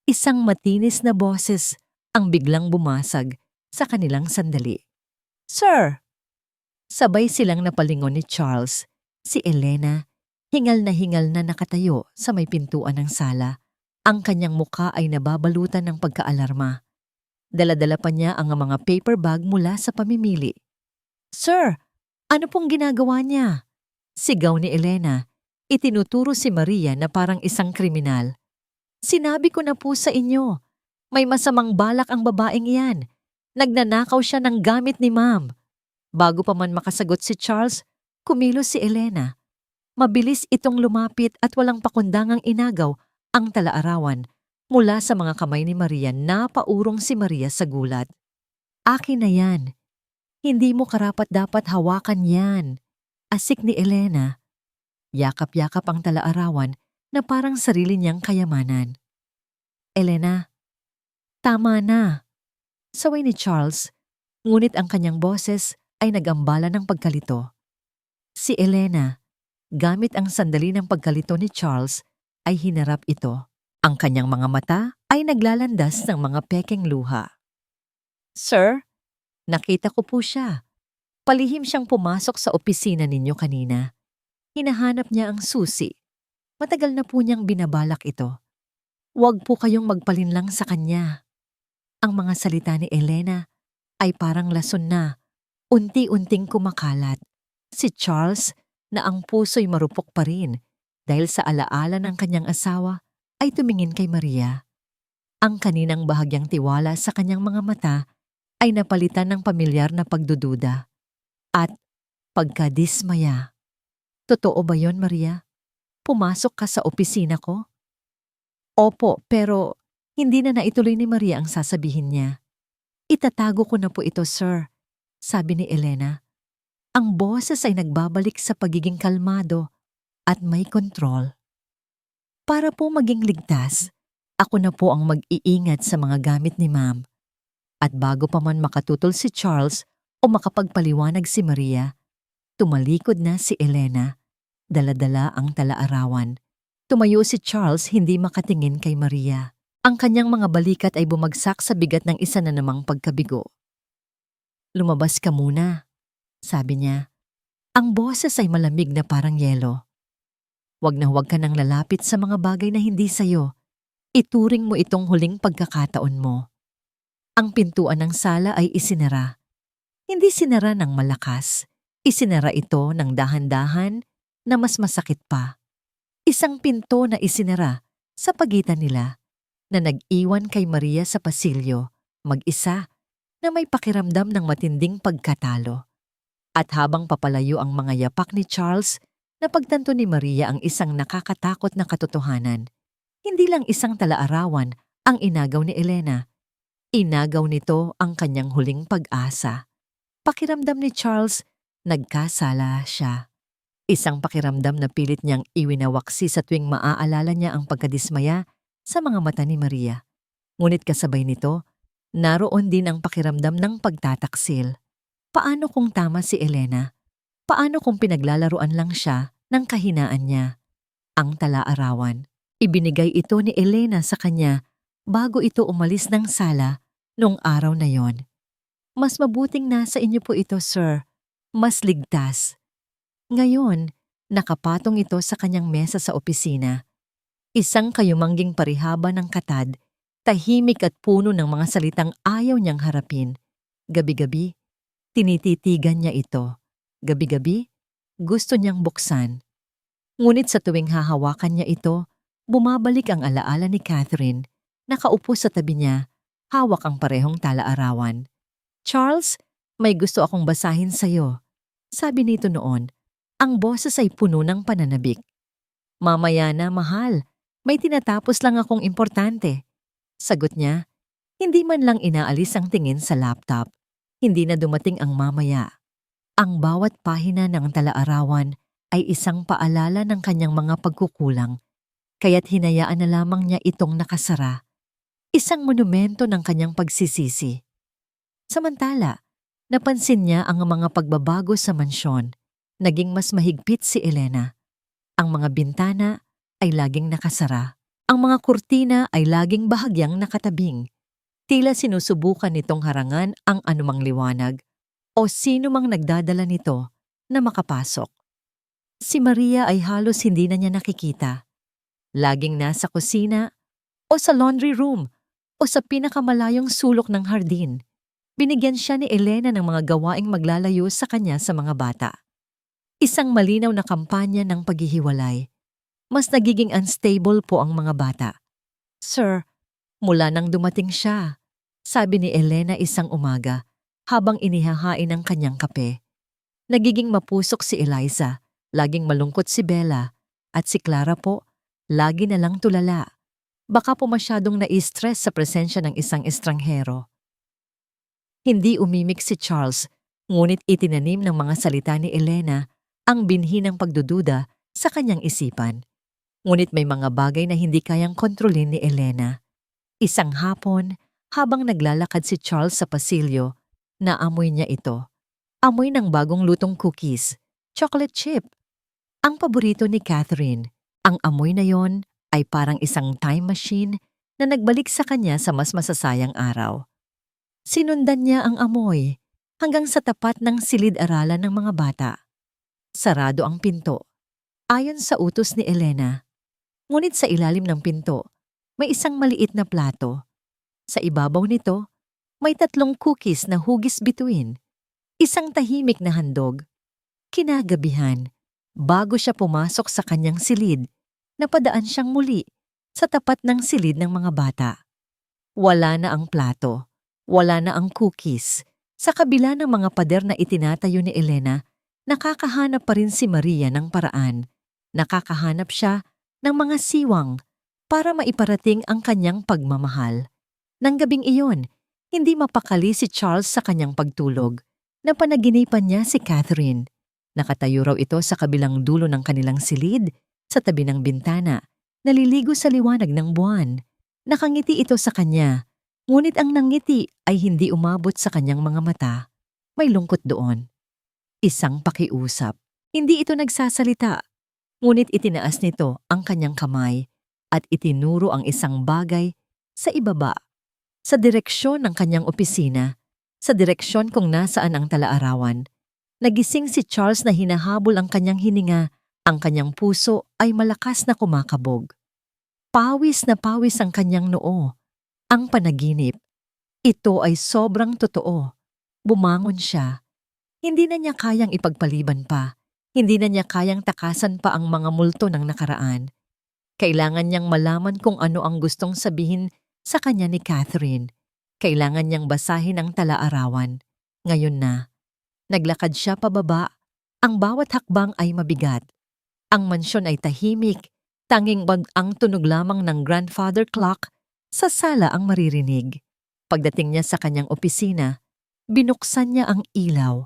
Isang matinis na boses ang biglang bumasag sa kanilang sandali. Sir! Sabay silang napalingon ni Charles. Si Elena, hingal na nakatayo sa may pintuan ng sala. Ang kanyang muka ay nababalutan ng pagkaalarma. Dala-dala pa niya ang mga paper bag mula sa pamimili. Sir, ano pong ginagawa niya? Sigaw ni Elena. Itinuturo si Maria na parang isang kriminal. Sinabi ko na po sa inyo, may masamang balak ang babaeng iyan. Nagnanakaw siya ng gamit ni Ma'am. Bago pa man makasagot si Charles, kumilos si Elena. Mabilis itong lumapit at walang pakundangang inagaw ang talaarawan mula sa mga kamay ni Maria na paurong si Maria sa gulat. Akin na yan. Hindi mo karapat-dapat hawakan yan. Asik ni Elena. Yakap-yakap ang talaarawan na parang sarili niyang kayamanan. Elena, tama na. Saway ni Charles, ngunit ang kanyang boses ay nagambala ng pagkalito. Si Elena, gamit ang sandali ng pagkalito ni Charles, ay hinarap ito. Ang kanyang mga mata ay naglalandas ng mga pekeng luha. Sir, nakita ko po siya. Palihim siyang pumasok sa opisina ninyo kanina. Hinahanap niya ang susi. Matagal na po niyang binabalak ito. Huwag po kayong magpalinlang sa kanya. Ang mga salita ni Elena ay parang lason na, unti-unting kumakalat. Si Charles, na ang puso'y marupok pa rin dahil sa alaala ng kanyang asawa, ay tumingin kay Maria. Ang kaninang bahagyang tiwala sa kanyang mga mata ay napalitan ng pamilyar na pagdududa at pagkadismaya. Totoo ba yon, Maria? Pumasok ka sa opisina ko? Opo, pero hindi na naituloy ni Maria ang sasabihin niya. Itatago ko na po ito, sir, sabi ni Elena. Ang boses ay nagbabalik sa pagiging kalmado at may kontrol. Para po maging ligtas, ako na po ang mag-iingat sa mga gamit ni Ma'am. At bago pa man makatutol si Charles o makapagpaliwanag si Maria, tumalikod na si Elena. Dala-dala ang talaarawan. Tumayo si Charles hindi makatingin kay Maria. Ang kanyang mga balikat ay bumagsak sa bigat ng isa na namang pagkabigo. Lumabas ka muna, sabi niya. Ang boses ay malamig na parang yelo. Huwag na huwag ka nang lalapit sa mga bagay na hindi sayo. Ituring mo itong huling pagkakataon mo. Ang pintuan ng sala ay isinara. Hindi sinara ng malakas. Isinara ito ng dahan-dahan na mas masakit pa. Isang pinto na isinara sa pagitan nila na nag-iwan kay Maria sa pasilyo, mag-isa, na may pakiramdam ng matinding pagkatalo. At habang papalayo ang mga yapak ni Charles, napagtanto ni Maria ang isang nakakatakot na katotohanan. Hindi lang isang talaarawan ang inagaw ni Elena. Inagaw nito ang kanyang huling pag-asa. Pakiramdam ni Charles, nagkasala siya. Isang pakiramdam na pilit niyang iwinawaksi sa tuwing maaalala niya ang pagkadismaya sa mga mata ni Maria. Ngunit kasabay nito, naroon din ang pakiramdam ng pagtataksil. Paano kung tama si Elena? Paano kung pinaglalaruan lang siya ng kahinaan niya? Ang talaarawan. Ibinigay ito ni Elena sa kanya bago ito umalis ng sala noong araw na yon. Mas mabuting nasa inyo po ito, sir. Mas ligtas. Ngayon, nakapatong ito sa kanyang mesa sa opisina. Isang kayumangging parihaba ng katad, tahimik at puno ng mga salitang ayaw niyang harapin. Gabi-gabi, tinititigan niya ito. Gabi-gabi, gusto niyang buksan. Ngunit sa tuwing hahawakan niya ito, bumabalik ang alaala ni Catherine. Nakaupo sa tabi niya, hawak ang parehong talaarawan. Charles, may gusto akong basahin sa'yo. Sabi nito noon. Ang boses ay puno ng pananabik. Mamaya na, mahal. May tinatapos lang akong importante. Sagot niya, hindi man lang inaalis ang tingin sa laptop. Hindi na dumating ang mamaya. Ang bawat pahina ng talaarawan ay isang paalala ng kanyang mga pagkukulang, kaya't hinayaan na lamang niya itong nakasara. Isang monumento ng kanyang pagsisisi. Samantala, napansin niya ang mga pagbabago sa mansyon. Naging mas mahigpit si Elena. Ang mga bintana ay laging nakasara. Ang mga kurtina ay laging bahagyang nakatabing. Tila sinusubukan nitong harangan ang anumang liwanag o sino mang nagdadala nito na makapasok. Si Maria ay halos hindi na niya nakikita. Laging nasa kusina o sa laundry room o sa pinakamalayong sulok ng hardin. Binigyan siya ni Elena ng mga gawaing maglalayo sa kanya sa mga bata. Isang malinaw na kampanya ng paghihiwalay. Mas nagiging unstable po ang mga bata. Sir, mula nang dumating siya, Sabi ni Elena isang umaga habang inihahain ang kanyang kape. Nagiging mapusok si Eliza, laging malungkot si Bella, at si Clara po, lagi na lang tulala. Baka po masyadong na-stress sa presensya ng isang estranghero. Hindi umimik si Charles, ngunit itinanim ng mga salita ni Elena ang binhi ng pagdududa sa kanyang isipan. Ngunit may mga bagay na hindi kayang kontrolin ni Elena. Isang hapon, habang naglalakad si Charles sa pasilyo, naamoy niya ito. Amoy ng bagong lutong cookies, chocolate chip. Ang paborito ni Catherine. Ang amoy na yon ay parang isang time machine na nagbalik sa kanya sa mas masasayang araw. Sinundan niya ang amoy hanggang sa tapat ng silid-aralan ng mga bata. Sarado ang pinto, ayon sa utos ni Elena. Ngunit sa ilalim ng pinto, may isang maliit na plato. Sa ibabaw nito, may 3 cookies na hugis bituin. Isang tahimik na handog. Kinagabihan, bago siya pumasok sa kanyang silid, napadaan siyang muli sa tapat ng silid ng mga bata. Wala na ang plato, wala na ang cookies. Sa kabila ng mga pader na itinatayo ni Elena, nakakahanap pa rin si Maria ng paraan. Nakakahanap siya ng mga siwang para maiparating ang kanyang pagmamahal. Nang gabing iyon, hindi mapakali si Charles sa kanyang pagtulog. Napanaginipan niya si Catherine. Nakatayo raw ito sa kabilang dulo ng kanilang silid, sa tabi ng bintana, naliligo sa liwanag ng buwan. Nakangiti ito sa kanya, ngunit ang nangiti ay hindi umabot sa kanyang mga mata. May lungkot doon. Isang pakiusap. Hindi ito nagsasalita, ngunit itinaas nito ang kanyang kamay at itinuro ang isang bagay sa ibaba, sa direksyon ng kanyang opisina, sa direksyon kung nasaan ang talaarawan. Nagising si Charles na hinahabol ang kanyang hininga, ang kanyang puso ay malakas na kumakabog. Pawis na pawis ang kanyang noo. Ang panaginip, ito ay sobrang totoo. Bumangon siya. Hindi na niya kayang ipagpaliban pa. Hindi na niya kayang takasan pa ang mga multo ng nakaraan. Kailangan niyang malaman kung ano ang gustong sabihin sa kanya ni Catherine. Kailangan niyang basahin ang talaarawan. Ngayon na. Naglakad siya pababa. Ang bawat hakbang ay mabigat. Ang mansyon ay tahimik. Tanging ang tunog lamang ng grandfather clock sa sala ang maririnig. Pagdating niya sa kanyang opisina, binuksan niya ang ilaw.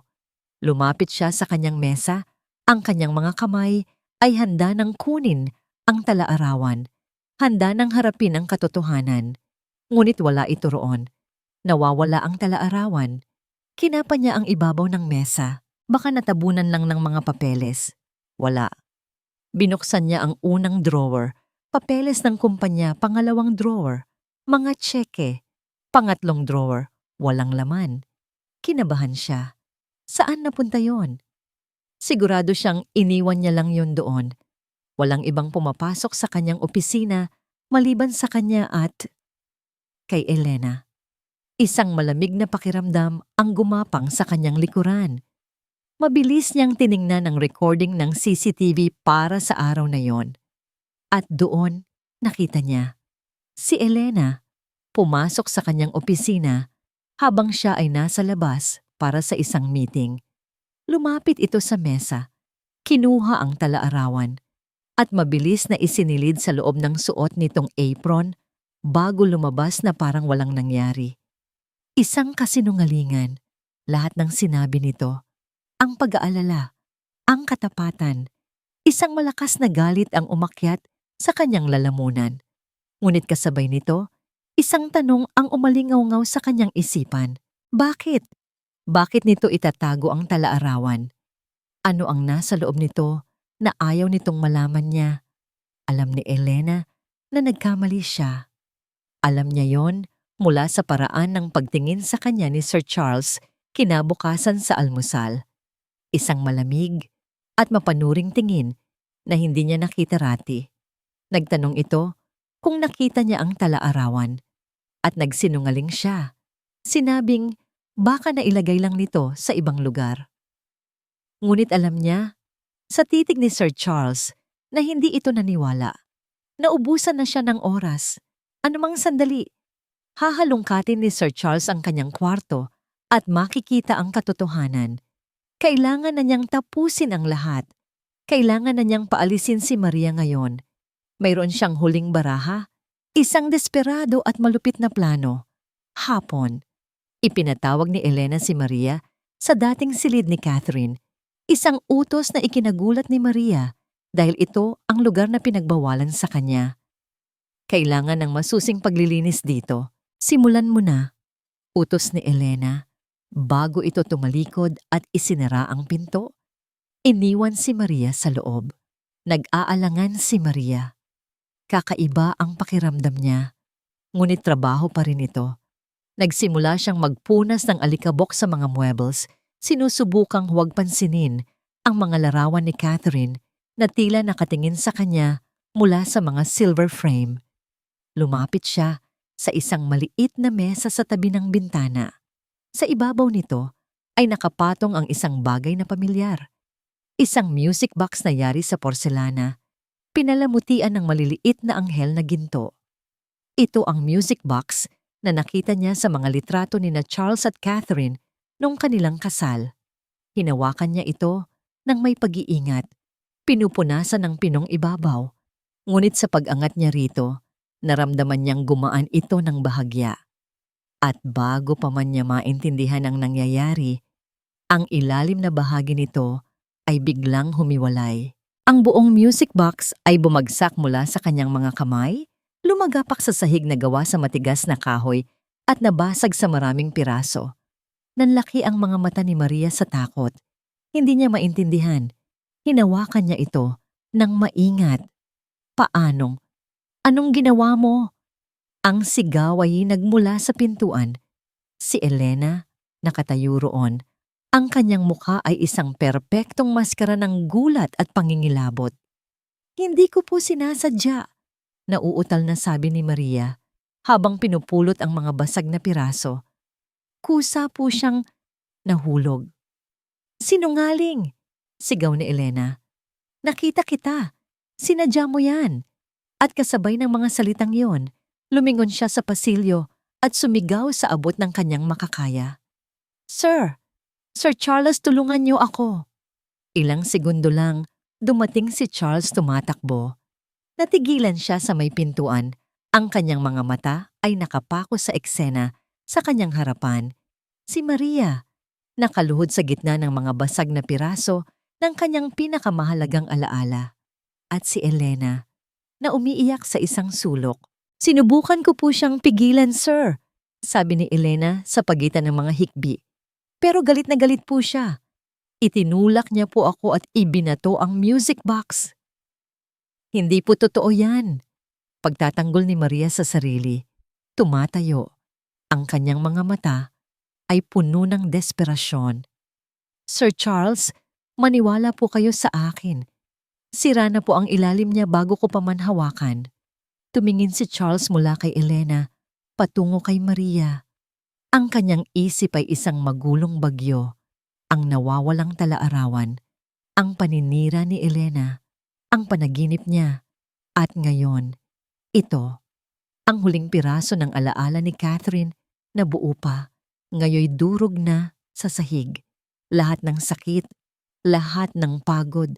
Lumapit siya sa kanyang mesa. Ang kanyang mga kamay ay handa ng kunin ang talaarawan. Handa ng harapin ang katotohanan. Ngunit wala ito roon. Nawawala ang talaarawan. Kinapa niya ang ibabaw ng mesa. Baka natabunan lang ng mga papeles. Wala. Binuksan niya ang unang drawer. Papeles ng kumpanya, pangalawang drawer. Mga tseke. Pangatlong drawer. Walang laman. Kinabahan siya. Saan napunta yon? Sigurado siyang iniwan niya lang yon doon. Walang ibang pumapasok sa kanyang opisina maliban sa kanya at kay Elena. Isang malamig na pakiramdam ang gumapang sa kanyang likuran. Mabilis niyang tiningnan ang recording ng CCTV para sa araw na yon. At doon, nakita niya. Si Elena, pumasok sa kanyang opisina habang siya ay nasa labas para sa isang meeting. Lumapit ito sa mesa, kinuha ang talaarawan, at mabilis na isinilid sa loob ng suot nitong apron bago lumabas na parang walang nangyari. Isang kasinungalingan, lahat ng sinabi nito. Ang pag-aalala, ang katapatan, isang malakas na galit ang umakyat sa kanyang lalamunan. Ngunit kasabay nito, isang tanong ang umalingaw-ngaw sa kanyang isipan. Bakit? Bakit nito itatago ang talaarawan? Ano ang nasa loob nito na ayaw nitong malaman niya? Alam ni Elena na nagkamali siya. Alam niya yon mula sa paraan ng pagtingin sa kanya ni Sir Charles kinabukasan sa almusal. Isang malamig at mapanuring tingin na hindi niya nakita rati. Nagtanong ito kung nakita niya ang talaarawan at nagsinungaling siya. Sinabing baka nailagay lang nito sa ibang lugar. Ngunit alam niya, sa titig ni Sir Charles, na hindi ito naniwala. Naubusan na siya ng oras, anumang sandali, Hahalungkatin ni Sir Charles ang kanyang kwarto at makikita ang katotohanan. Kailangan na niyang tapusin ang lahat. Kailangan na niyang paalisin si Maria ngayon. Mayroon siyang huling baraha, isang desperado at malupit na plano. Hapon, ipinatawag ni Elena si Maria sa dating silid ni Catherine, isang utos na ikinagulat ni Maria dahil ito ang lugar na pinagbawalan sa kanya. Kailangan ng masusing paglilinis dito. Simulan mo na, utos ni Elena. Bago ito tumalikod at isinara ang pinto, iniwan si Maria sa loob. Nag-aalangan si Maria. Kakaiba ang pakiramdam niya, ngunit trabaho pa rin ito. Nagsimula siyang magpunas ng alikabok sa mga muebles, sinusubukang huwag pansinin ang mga larawan ni Catherine na tila nakatingin sa kanya mula sa mga silver frame. Lumapit siya sa isang maliit na mesa sa tabi ng bintana. Sa ibabaw nito ay nakapatong ang isang bagay na pamilyar. Isang music box na yari sa porselana, pinalamutian ng maliliit na anghel na ginto. Ito ang music box na nakita niya sa mga litrato ni na Charles at Catherine noong kanilang kasal. Hinawakan niya ito ng may pag-iingat, pinupunasan ng pinong ibabaw. Ngunit sa pag-angat niya rito, naramdaman niyang gumaan ito ng bahagya. At bago pa man niya maintindihan ang nangyayari, ang ilalim na bahagi nito ay biglang humiwalay. Ang buong music box ay bumagsak mula sa kanyang mga kamay, lumagapak sa sahig na gawa sa matigas na kahoy at nabasag sa maraming piraso. Nanlaki ang mga mata ni Maria sa takot. Hindi niya maintindihan. Hinawakan niya ito ng maingat. Paanong? Anong ginawa mo? Ang sigaw ay nagmula sa pintuan. Si Elena, nakatayo roon. Ang kanyang mukha ay isang perpektong maskara ng gulat at pangingilabot. Hindi ko po sinasadya, nauutal na sabi ni Maria habang pinupulot ang mga basag na piraso. Kusa po siyang nahulog. Sinungaling! Sigaw ni Elena. Nakita kita. Sinadya mo yan. At kasabay ng mga salitang yon, lumingon siya sa pasilyo at sumigaw sa abot ng kanyang makakaya. Sir Charles, tulungan niyo ako. Ilang segundo lang, dumating si Charles tumatakbo. Natigilan siya sa may pintuan. Ang kanyang mga mata ay nakapako sa eksena sa kanyang harapan. Si Maria, nakaluhod sa gitna ng mga basag na piraso ng kanyang pinakamahalagang alaala. At si Elena, na umiiyak sa isang sulok. Sinubukan ko po siyang pigilan, sir, sabi ni Elena sa pagitan ng mga hikbi. Pero galit na galit po siya. Itinulak niya po ako at ibinato ang music box. Hindi po totoo yan. Pagtatanggol ni Maria sa sarili, tumatayo. Ang kanyang mga mata ay puno ng desperasyon. Sir Charles, maniwala po kayo sa akin. Sira na po ang ilalim niya bago ko pa man hawakan. Tumingin si Charles mula kay Elena, patungo kay Maria. Ang kanyang isip ay isang magulong bagyo, ang nawawalang talaarawan, ang paninira ni Elena, ang panaginip niya. At ngayon, ito, ang huling piraso ng alaala ni Catherine na buo pa, ngayoy durog na sa sahig. Lahat ng sakit, lahat ng pagod,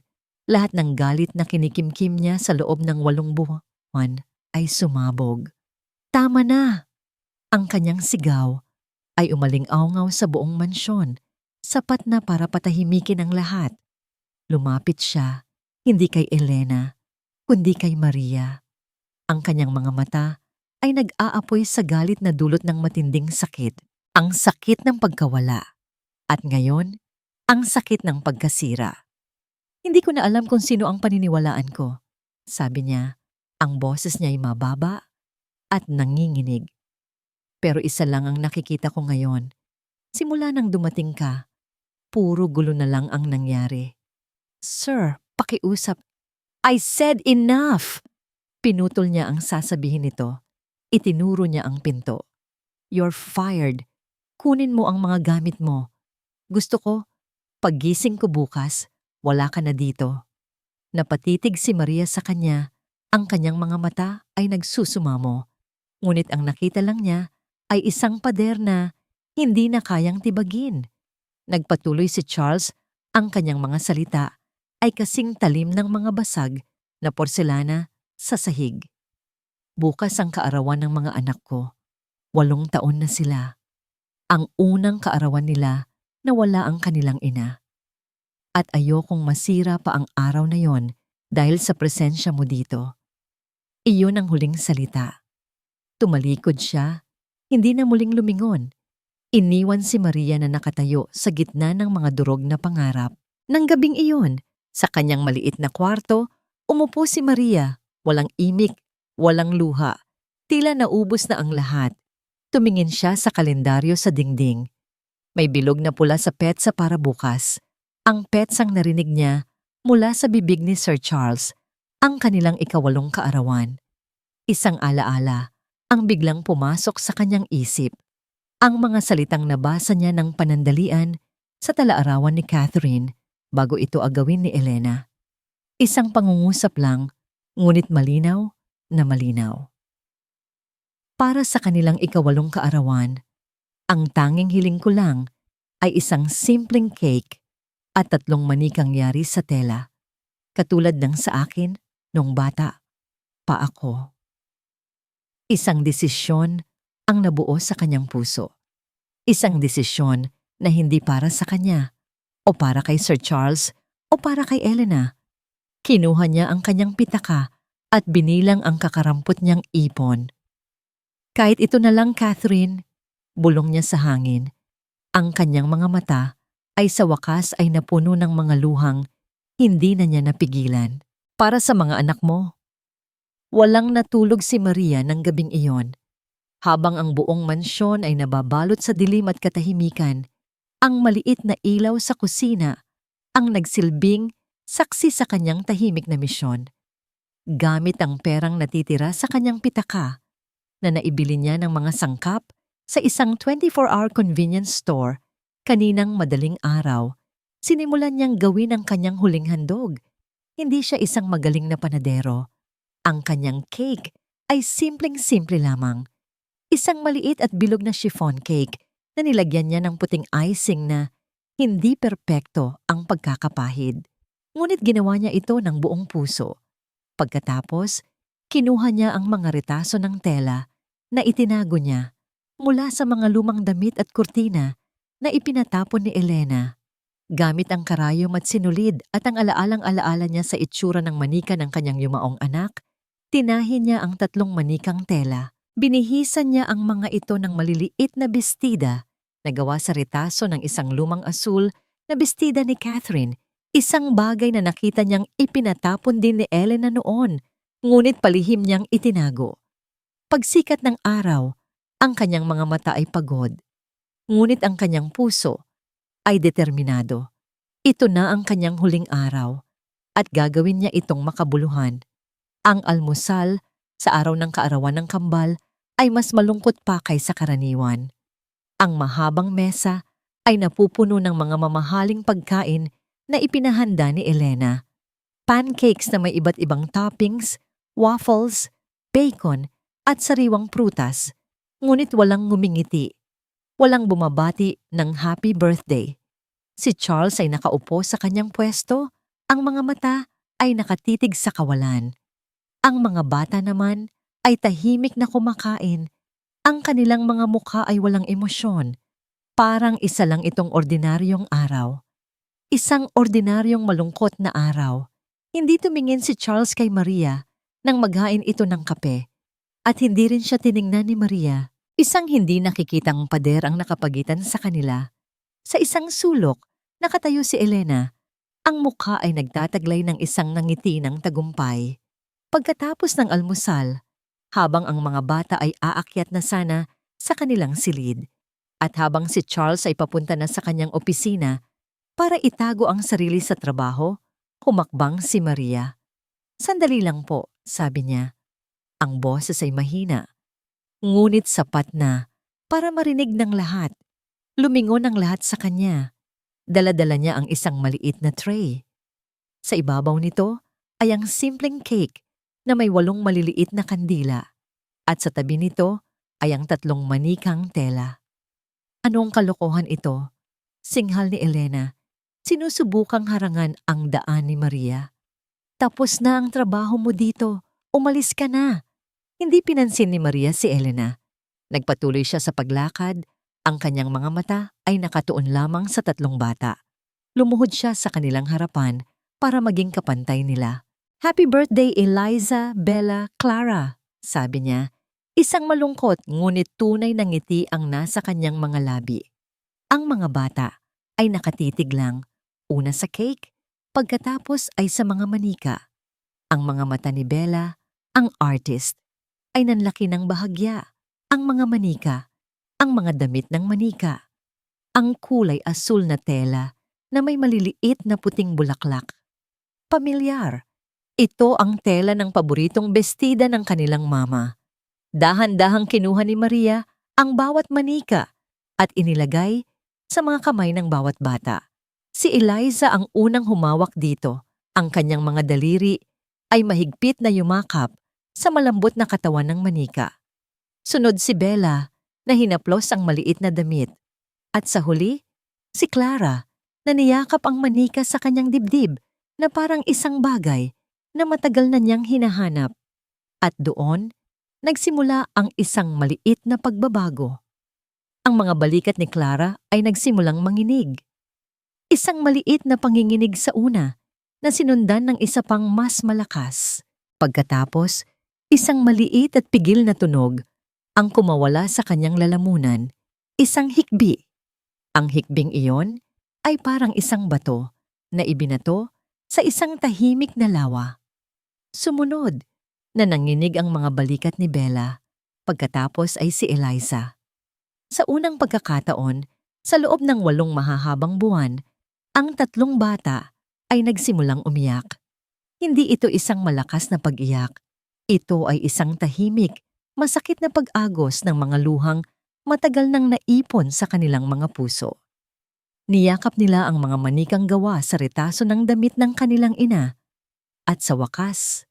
lahat ng galit na kinikimkim niya sa loob ng 8 buwan ay sumabog. Tama na! Ang kanyang sigaw ay umaling-awngaw sa buong mansyon, sapat na para patahimikin ang lahat. Lumapit siya, hindi kay Elena, kundi kay Maria. Ang kanyang mga mata ay nag-aapoy sa galit na dulot ng matinding sakit. Ang sakit ng pagkawala. At ngayon, ang sakit ng pagkasira. Hindi ko na alam kung sino ang paniniwalaan ko. Sabi niya, ang boses niya ay mababa at nanginginig. Pero isa lang ang nakikita ko ngayon. Simula nang dumating ka, puro gulo na lang ang nangyari. Sir, pakiusap. I said enough! Pinutol niya ang sasabihin nito. Itinuro niya ang pinto. You're fired. Kunin mo ang mga gamit mo. Gusto ko, paggising ko bukas, wala ka na dito. Napatitig si Maria sa kanya, ang kanyang mga mata ay nagsusumamo. Ngunit ang nakita lang niya ay isang pader na hindi na kayang tibagin. Nagpatuloy si Charles, ang kanyang mga salita ay kasing talim ng mga basag na porselana sa sahig. Bukas ang kaarawan ng mga anak ko. 8 taon na sila. Ang unang kaarawan nila na wala ang kanilang ina. At ayokong masira pa ang araw na yon dahil sa presensya mo dito. Iyon ang huling salita. Tumalikod siya, hindi na muling lumingon. Iniwan si Maria na nakatayo sa gitna ng mga durog na pangarap. Nang gabing iyon, sa kanyang maliit na kwarto, umupo si Maria, walang imik, walang luha. Tila naubos na ang lahat. Tumingin siya sa kalendaryo sa dingding. May bilog na pula sa petsa para bukas. Ang petsang narinig niya mula sa bibig ni Sir Charles, ang kanilang 8 kaarawan. Isang alaala ang biglang pumasok sa kanyang isip. Ang mga salitang nabasa niya ng panandalian sa talaarawan ni Catherine bago ito agawin ni Elena. Isang pangungusap lang, ngunit malinaw na malinaw. Para sa kanilang 8 kaarawan, ang tanging hiling ko lang ay isang simpleng cake at 3 manikang yari sa tela, katulad ng sa akin nung bata pa ako. Isang desisyon ang nabuo sa kanyang puso. Isang desisyon na hindi para sa kanya, o para kay Sir Charles, o para kay Elena. Kinuha niya ang kanyang pitaka at binilang ang kakarampot niyang ipon. Kahit ito na lang, Catherine, bulong niya sa hangin. Ang kanyang mga mata ay sa wakas ay napuno ng mga luhang hindi na niya napigilan. Para sa mga anak mo. Walang natulog si Maria ng gabing iyon. Habang ang buong mansyon ay nababalot sa dilim at katahimikan, ang maliit na ilaw sa kusina ang nagsilbing saksi sa kanyang tahimik na misyon. Gamit ang perang natitira sa kanyang pitaka na naibili niya ng mga sangkap sa isang 24-hour convenience store kaninang madaling araw, sinimulan niyang gawin ang kanyang huling handog. Hindi siya isang magaling na panadero. Ang kanyang cake ay simpleng-simple lamang. Isang maliit at bilog na chiffon cake na nilagyan niya ng puting icing na hindi perpekto ang pagkakapahid. Ngunit ginawa niya ito ng buong puso. Pagkatapos, kinuha niya ang mga retaso ng tela na itinago niya mula sa mga lumang damit at kurtina na ipinatapon ni Elena. Gamit ang karayom at sinulid at ang alaalang-alaala niya sa itsura ng manika ng kanyang yumaong anak, tinahin niya ang 3 manikang tela. Binihisan niya ang mga ito ng maliliit na bestida na gawa sa retaso ng isang lumang asul na bestida ni Catherine, isang bagay na nakita niyang ipinatapon din ni Elena noon, ngunit palihim niyang itinago. Pagsikat ng araw, ang kanyang mga mata ay pagod, ngunit ang kanyang puso ay determinado. Ito na ang kanyang huling araw at gagawin niya itong makabuluhan. Ang almusal sa araw ng kaarawan ng kambal ay mas malungkot pa kaysa karaniwan. Ang mahabang mesa ay napupuno ng mga mamahaling pagkain na ipinahanda ni Elena. Pancakes na may iba't ibang toppings, waffles, bacon at sariwang prutas, ngunit walang ngumingiti. Walang bumabati ng happy birthday. Si Charles ay nakaupo sa kanyang pwesto, ang mga mata ay nakatitig sa kawalan. Ang mga bata naman ay tahimik na kumakain. Ang kanilang mga mukha ay walang emosyon. Parang isa lang itong ordinaryong araw. Isang ordinaryong malungkot na araw. Hindi tumingin si Charles kay Maria nang maghain ito ng kape. At hindi rin siya tiningnan ni Maria. Isang hindi nakikitang pader ang nakapagitan sa kanila. Sa isang sulok, nakatayo si Elena. Ang mukha ay nagtataglay ng isang nangiti ng tagumpay. Pagkatapos ng almusal, habang ang mga bata ay aakyat na sana sa kanilang silid, at habang si Charles ay papunta na sa kanyang opisina para itago ang sarili sa trabaho, humakbang si Maria. "Sandali lang po," sabi niya. Ang boses ay mahina, ngunit sapat na para marinig ng lahat. Lumingon ang lahat sa kanya. Dala-dala niya ang isang maliit na tray. Sa ibabaw nito ay ang simpleng cake na may 8 maliliit na kandila. At sa tabi nito ay ang 3 manikang tela. Anong kalokohan ito? Singhal ni Elena. Sinusubukang harangan ang daan ni Maria. Tapos na ang trabaho mo dito. Umalis ka na. Hindi pinansin ni Maria si Elena. Nagpatuloy siya sa paglakad. Ang kanyang mga mata ay nakatuon lamang sa 3 bata. Lumuhod siya sa kanilang harapan para maging kapantay nila. "Happy birthday, Eliza, Bella, Clara," sabi niya. Isang malungkot ngunit tunay na ngiti ang nasa kanyang mga labi. Ang mga bata ay nakatitig lang, una sa cake, pagkatapos ay sa mga manika. Ang mga mata ni Bella, ang artist, ay nanlaki ng bahagya. Ang mga manika, ang mga damit ng manika. Ang kulay asul na tela na may maliliit na puting bulaklak. Pamilyar. Ito ang tela ng paboritong bestida ng kanilang mama. Dahan-dahang kinuha ni Maria ang bawat manika at inilagay sa mga kamay ng bawat bata. Si Eliza ang unang humawak dito. Ang kanyang mga daliri ay mahigpit na yumakap sa malambot na katawan ng manika. Sunod si Bella na hinaplos ang maliit na damit. At sa huli, si Clara na niyakap ang manika sa kanyang dibdib na parang isang bagay na matagal na niyang hinahanap. At doon, nagsimula ang isang maliit na pagbabago. Ang mga balikat ni Clara ay nagsimulang manginig. Isang maliit na panginginig sa una na sinundan ng isa pang mas malakas. Pagkatapos, isang maliit at pigil na tunog ang kumawala sa kanyang lalamunan, isang hikbi. Ang hikbing iyon ay parang isang bato na ibinato sa isang tahimik na lawa. Sumunod na nanginig ang mga balikat ni Bella, pagkatapos ay si Eliza. Sa unang pagkakataon, sa loob ng 8 mahahabang buwan, ang 3 bata ay nagsimulang umiyak. Hindi ito isang malakas na pag-iyak. Ito ay isang tahimik, masakit na pag-agos ng mga luhang matagal nang naipon sa kanilang mga puso. Niyakap nila ang mga manikang gawa sa retaso ng damit ng kanilang ina. At sa wakas,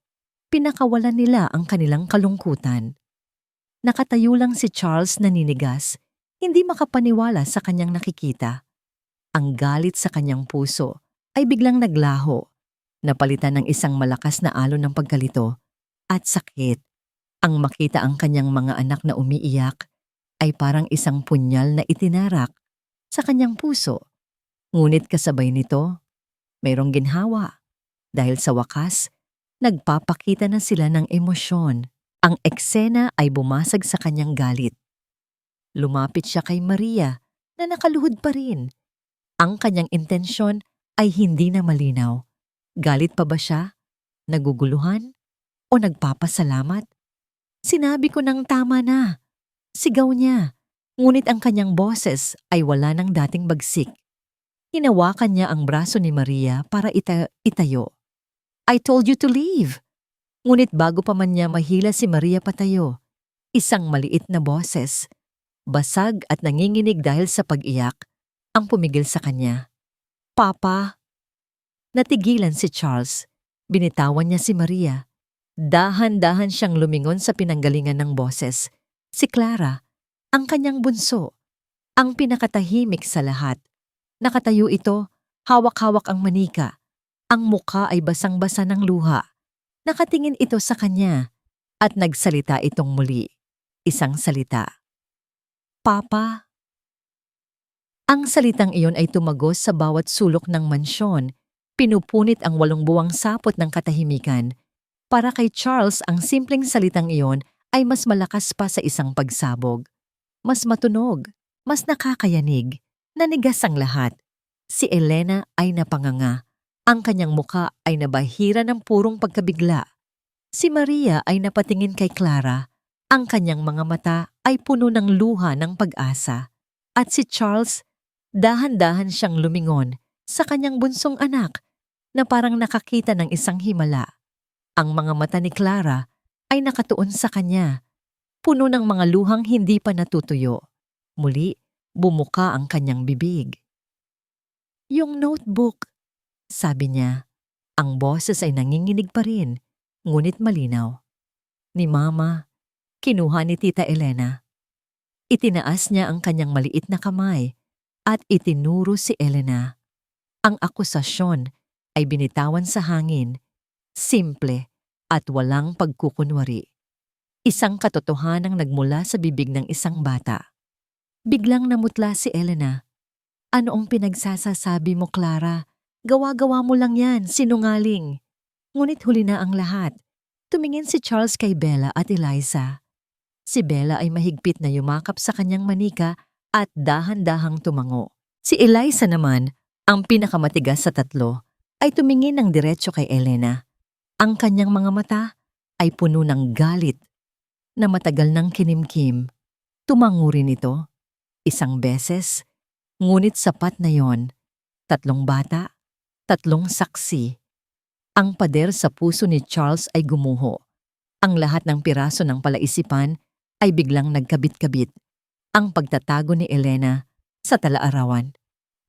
pinakawalan nila ang kanilang kalungkutan. Nakatayo lang si Charles naninigas, hindi makapaniwala sa kanyang nakikita. Ang galit sa kanyang puso ay biglang naglaho, napalitan ng isang malakas na alon ng pagkalito at sakit. Ang makita ang kanyang mga anak na umiiyak ay parang isang punyal na itinarak sa kanyang puso. Ngunit kasabay nito, mayroong ginhawa dahil sa wakas, nagpapakita na sila ng emosyon. Ang eksena ay bumasag sa kanyang galit. Lumapit siya kay Maria na nakaluhod pa rin. Ang kanyang intensyon ay hindi na malinaw. Galit pa ba siya? Naguguluhan? O nagpapasalamat? Sinabi ko nang tama na. Sigaw niya. Ngunit ang kanyang boses ay wala ng dating bagsik. Hinawakan niya ang braso ni Maria para itayo. "I told you to leave." Ngunit bago pa man niya mahila si Maria patayo, isang maliit na boses, basag at nanginginig dahil sa pag-iyak, ang pumigil sa kanya. "Papa." Natigilan si Charles. Binitawan niya si Maria. Dahan-dahan siyang lumingon sa pinanggalingan ng boses. Si Clara, ang kanyang bunso, ang pinakatahimik sa lahat. Nakatayo ito, hawak-hawak ang manika. Ang mukha ay basang-basa ng luha. Nakatingin ito sa kanya at nagsalita itong muli. Isang salita. "Papa." Ang salitang iyon ay tumagos sa bawat sulok ng mansyon. Pinupunit ang 8 buwang sapot ng katahimikan. Para kay Charles, ang simpleng salitang iyon ay mas malakas pa sa isang pagsabog. Mas matunog, mas nakakayanig, nanigas ang lahat. Si Elena ay napanganga. Ang kanyang muka ay nabahira ng purong pagkabigla. Si Maria ay napatingin kay Clara. Ang kanyang mga mata ay puno ng luha ng pag-asa. At si Charles, dahan-dahan siyang lumingon sa kanyang bunsong anak na parang nakakita ng isang himala. Ang mga mata ni Clara ay nakatuon sa kanya, puno ng mga luhang hindi pa natutuyo. Muli, bumuka ang kanyang bibig. "Yung notebook," sabi niya. Ang boses ay nanginginig pa rin, ngunit malinaw. "Ni Mama, kinuha ni Tita Elena." Itinaas niya ang kanyang maliit na kamay at itinuro si Elena. Ang akusasyon ay binitawan sa hangin, simple at walang pagkukunwari. Isang katotohanang nagmula sa bibig ng isang bata. Biglang namutla si Elena. Ano ang pinagsasasabi mo, Clara? Gawa-gawa mo lang yan, sinungaling. Ngunit huli na ang lahat. Tumingin si Charles kay Bella at Eliza. Si Bella ay mahigpit na yumakap sa kanyang manika at dahan-dahang tumango. Si Eliza naman, ang pinakamatigas sa tatlo, ay tumingin ng diretso kay Elena. Ang kanyang mga mata ay puno ng galit na matagal ng kinimkim. Tumango rin ito, isang beses, ngunit sapat na yon. 3 bata, 3 saksi. Ang pader sa puso ni Charles ay gumuho. Ang lahat ng piraso ng palaisipan ay biglang nagkabit-kabit. Ang pagtatago ni Elena sa talaarawan,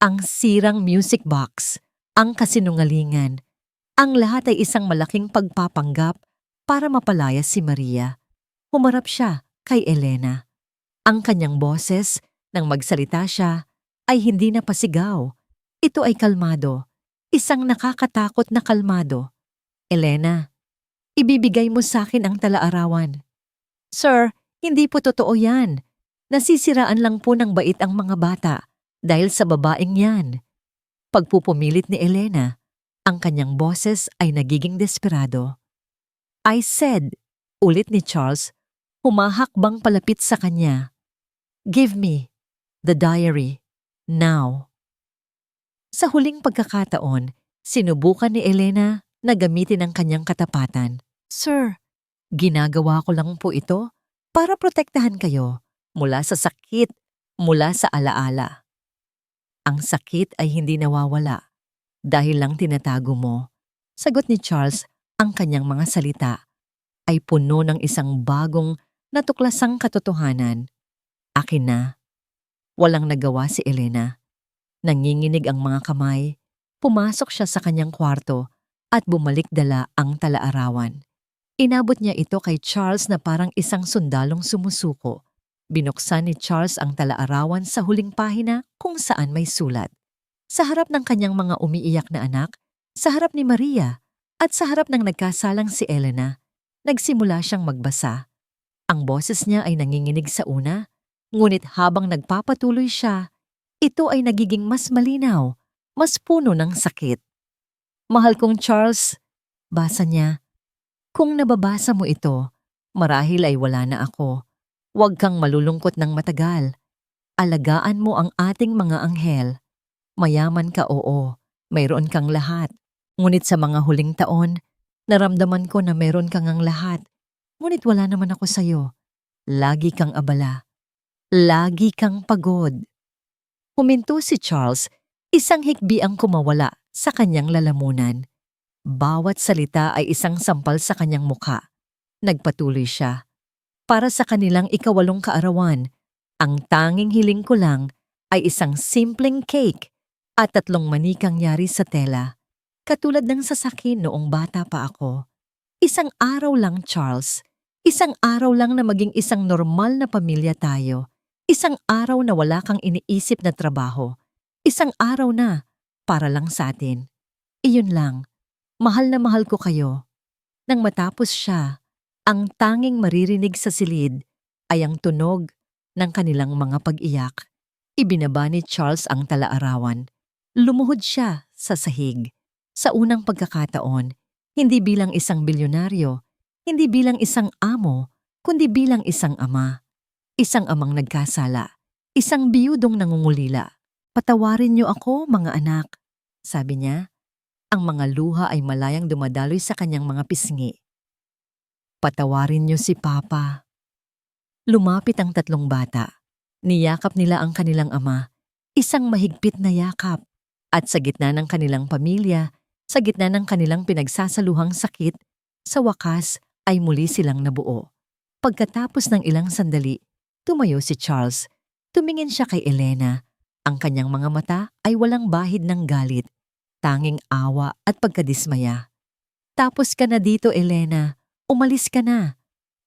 ang sirang music box, ang kasinungalingan, ang lahat ay isang malaking pagpapanggap para mapalaya si Maria. Humarap siya kay Elena. Ang kanyang boses, nang magsalita siya, ay hindi na pasigaw. Ito ay kalmado, isang nakakatakot na kalmado. Elena, ibibigay mo sa akin ang talaarawan. Sir, hindi po totoo yan. Nasisiraan lang po ng bait ang mga bata dahil sa babaeng yan. Pagpupumilit ni Elena, ang kanyang boses ay nagiging desperado. I said, ulit ni Charles, humahakbang palapit sa kanya. Give me the diary, now. Sa huling pagkakataon, sinubukan ni Elena na gamitin ang kanyang katapatan. Sir, ginagawa ko lang po ito para protektahan kayo mula sa sakit, mula sa alaala. Ang sakit ay hindi nawawala dahil lang tinatago mo. Sagot ni Charles, ang kanyang mga salita ay puno ng isang bagong natuklasang katotohanan. Akin na. Walang nagawa si Elena. Nanginginig ang mga kamay. Pumasok siya sa kanyang kwarto at bumalik dala ang talaarawan. Inabot niya ito kay Charles na parang isang sundalong sumusuko. Binuksan ni Charles ang talaarawan sa huling pahina kung saan may sulat. Sa harap ng kanyang mga umiiyak na anak, sa harap ni Maria, at sa harap ng nagkasalang si Elena, nagsimula siyang magbasa. Ang boses niya ay nanginginig sa una, ngunit habang nagpapatuloy siya, ito ay nagiging mas malinaw, mas puno ng sakit. Mahal kong Charles, basa niya, kung nababasa mo ito, marahil ay wala na ako. Huwag kang malulungkot ng matagal. Alagaan mo ang ating mga anghel. Mayaman ka, oo, mayroon kang lahat. Ngunit sa mga huling taon, naramdaman ko na mayroon kang ang lahat. Ngunit wala naman ako sa'yo. Lagi kang abala. Lagi kang pagod. Huminto si Charles, isang hikbi ang kumawala sa kanyang lalamunan. Bawat salita ay isang sampal sa kanyang mukha. Nagpatuloy siya. Para sa kanilang 8 kaarawan, ang tanging hiling ko lang ay isang simpleng cake at 3 manikang yari sa tela, katulad ng sasakin noong bata pa ako. Isang araw lang, Charles. Isang araw lang na maging isang normal na pamilya tayo. Isang araw na wala kang iniisip na trabaho. Isang araw na para lang sa atin. Iyon lang. Mahal na mahal ko kayo. Nang matapos siya, ang tanging maririnig sa silid ay ang tunog ng kanilang mga pag-iyak. Ibinaba ni Charles ang talaarawan. Lumuhod siya sa sahig. Sa unang pagkakataon, hindi bilang isang bilyonaryo, hindi bilang isang amo, kundi bilang isang ama. Isang amang nagkasala, isang biyudong nangungulila. Patawarin niyo ako, mga anak, sabi niya. Ang mga luha ay malayang dumadaloy sa kanyang mga pisngi. Patawarin niyo si Papa. Lumapit ang 3 bata. Niyakap nila ang kanilang ama, isang mahigpit na yakap. At sa gitna ng kanilang pamilya, sa gitna ng kanilang pinagsasaluhang sakit, sa wakas ay muli silang nabuo. Pagkatapos ng ilang sandali, tumayo si Charles. Tumingin siya kay Elena. Ang kanyang mga mata ay walang bahid ng galit, tanging awa at pagkadismaya. Tapos ka na dito, Elena. Umalis ka na.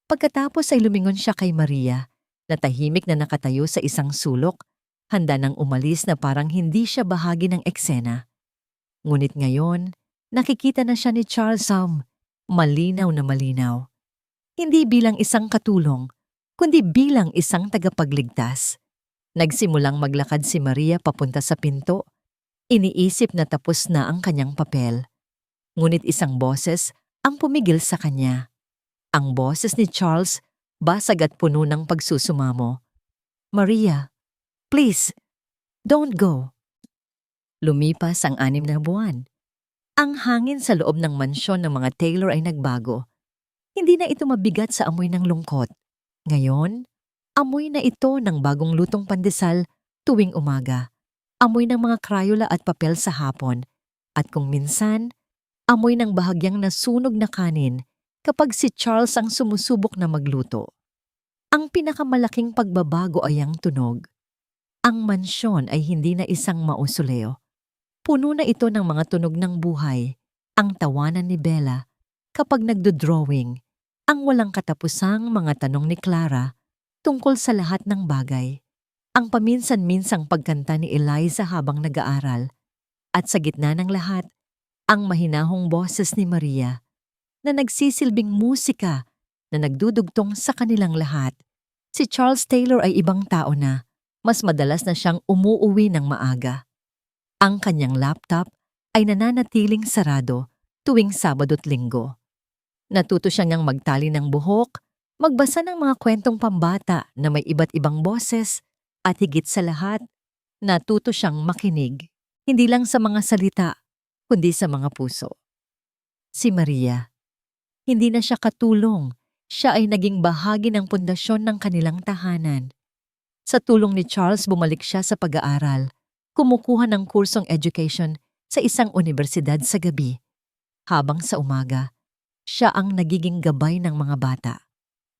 Pagkatapos ay lumingon siya kay Maria. na tahimik na nakatayo sa isang sulok, handa nang umalis na parang hindi siya bahagi ng eksena. Ngunit ngayon, nakikita na siya ni Charles malinaw na malinaw. Hindi bilang isang katulong, kundi bilang isang tagapagligtas. Nagsimulang maglakad si Maria papunta sa pinto. Iniisip na tapos na ang kanyang papel. Ngunit isang boses ang pumigil sa kanya. Ang boses ni Charles, basag at puno ng pagsusumamo. "Maria, please, don't go." Lumipas ang 6 na buwan. Ang hangin sa loob ng mansyon ng mga Taylor ay nagbago. Hindi na ito mabigat sa amoy ng lungkot. Ngayon, amoy na ito ng bagong lutong pandesal tuwing umaga. Amoy ng mga krayola at papel sa hapon. At kung minsan, amoy ng bahagyang nasunog na kanin kapag si Charles ang sumusubok na magluto. Ang pinakamalaking pagbabago ay ang tunog. Ang mansyon ay hindi na isang mausoleo. Puno na ito ng mga tunog ng buhay, ang tawanan ni Bella kapag nagdo-drawing, ang walang katapusang mga tanong ni Clara tungkol sa lahat ng bagay, ang paminsan-minsang pagkanta ni Eliza habang nag-aaral, at sa gitna ng lahat, ang mahinahong boses ni Maria na nagsisilbing musika na nagdudugtong sa kanilang lahat. Si Charles Taylor ay ibang tao na, mas madalas na siyang umuuwi ng maaga. Ang kanyang laptop ay nananatiling sarado tuwing Sabado't Linggo. Natuto siya ngang magtali ng buhok, magbasa ng mga kwentong pambata na may iba't ibang boses, at higit sa lahat, natuto siyang makinig, hindi lang sa mga salita, kundi sa mga puso. Si Maria, hindi na siya katulong, siya ay naging bahagi ng pundasyon ng kanilang tahanan. Sa tulong ni Charles, bumalik siya sa pag-aaral, kumukuha ng kursong education sa isang universidad sa gabi. Habang sa umaga, siya ang nagiging gabay ng mga bata.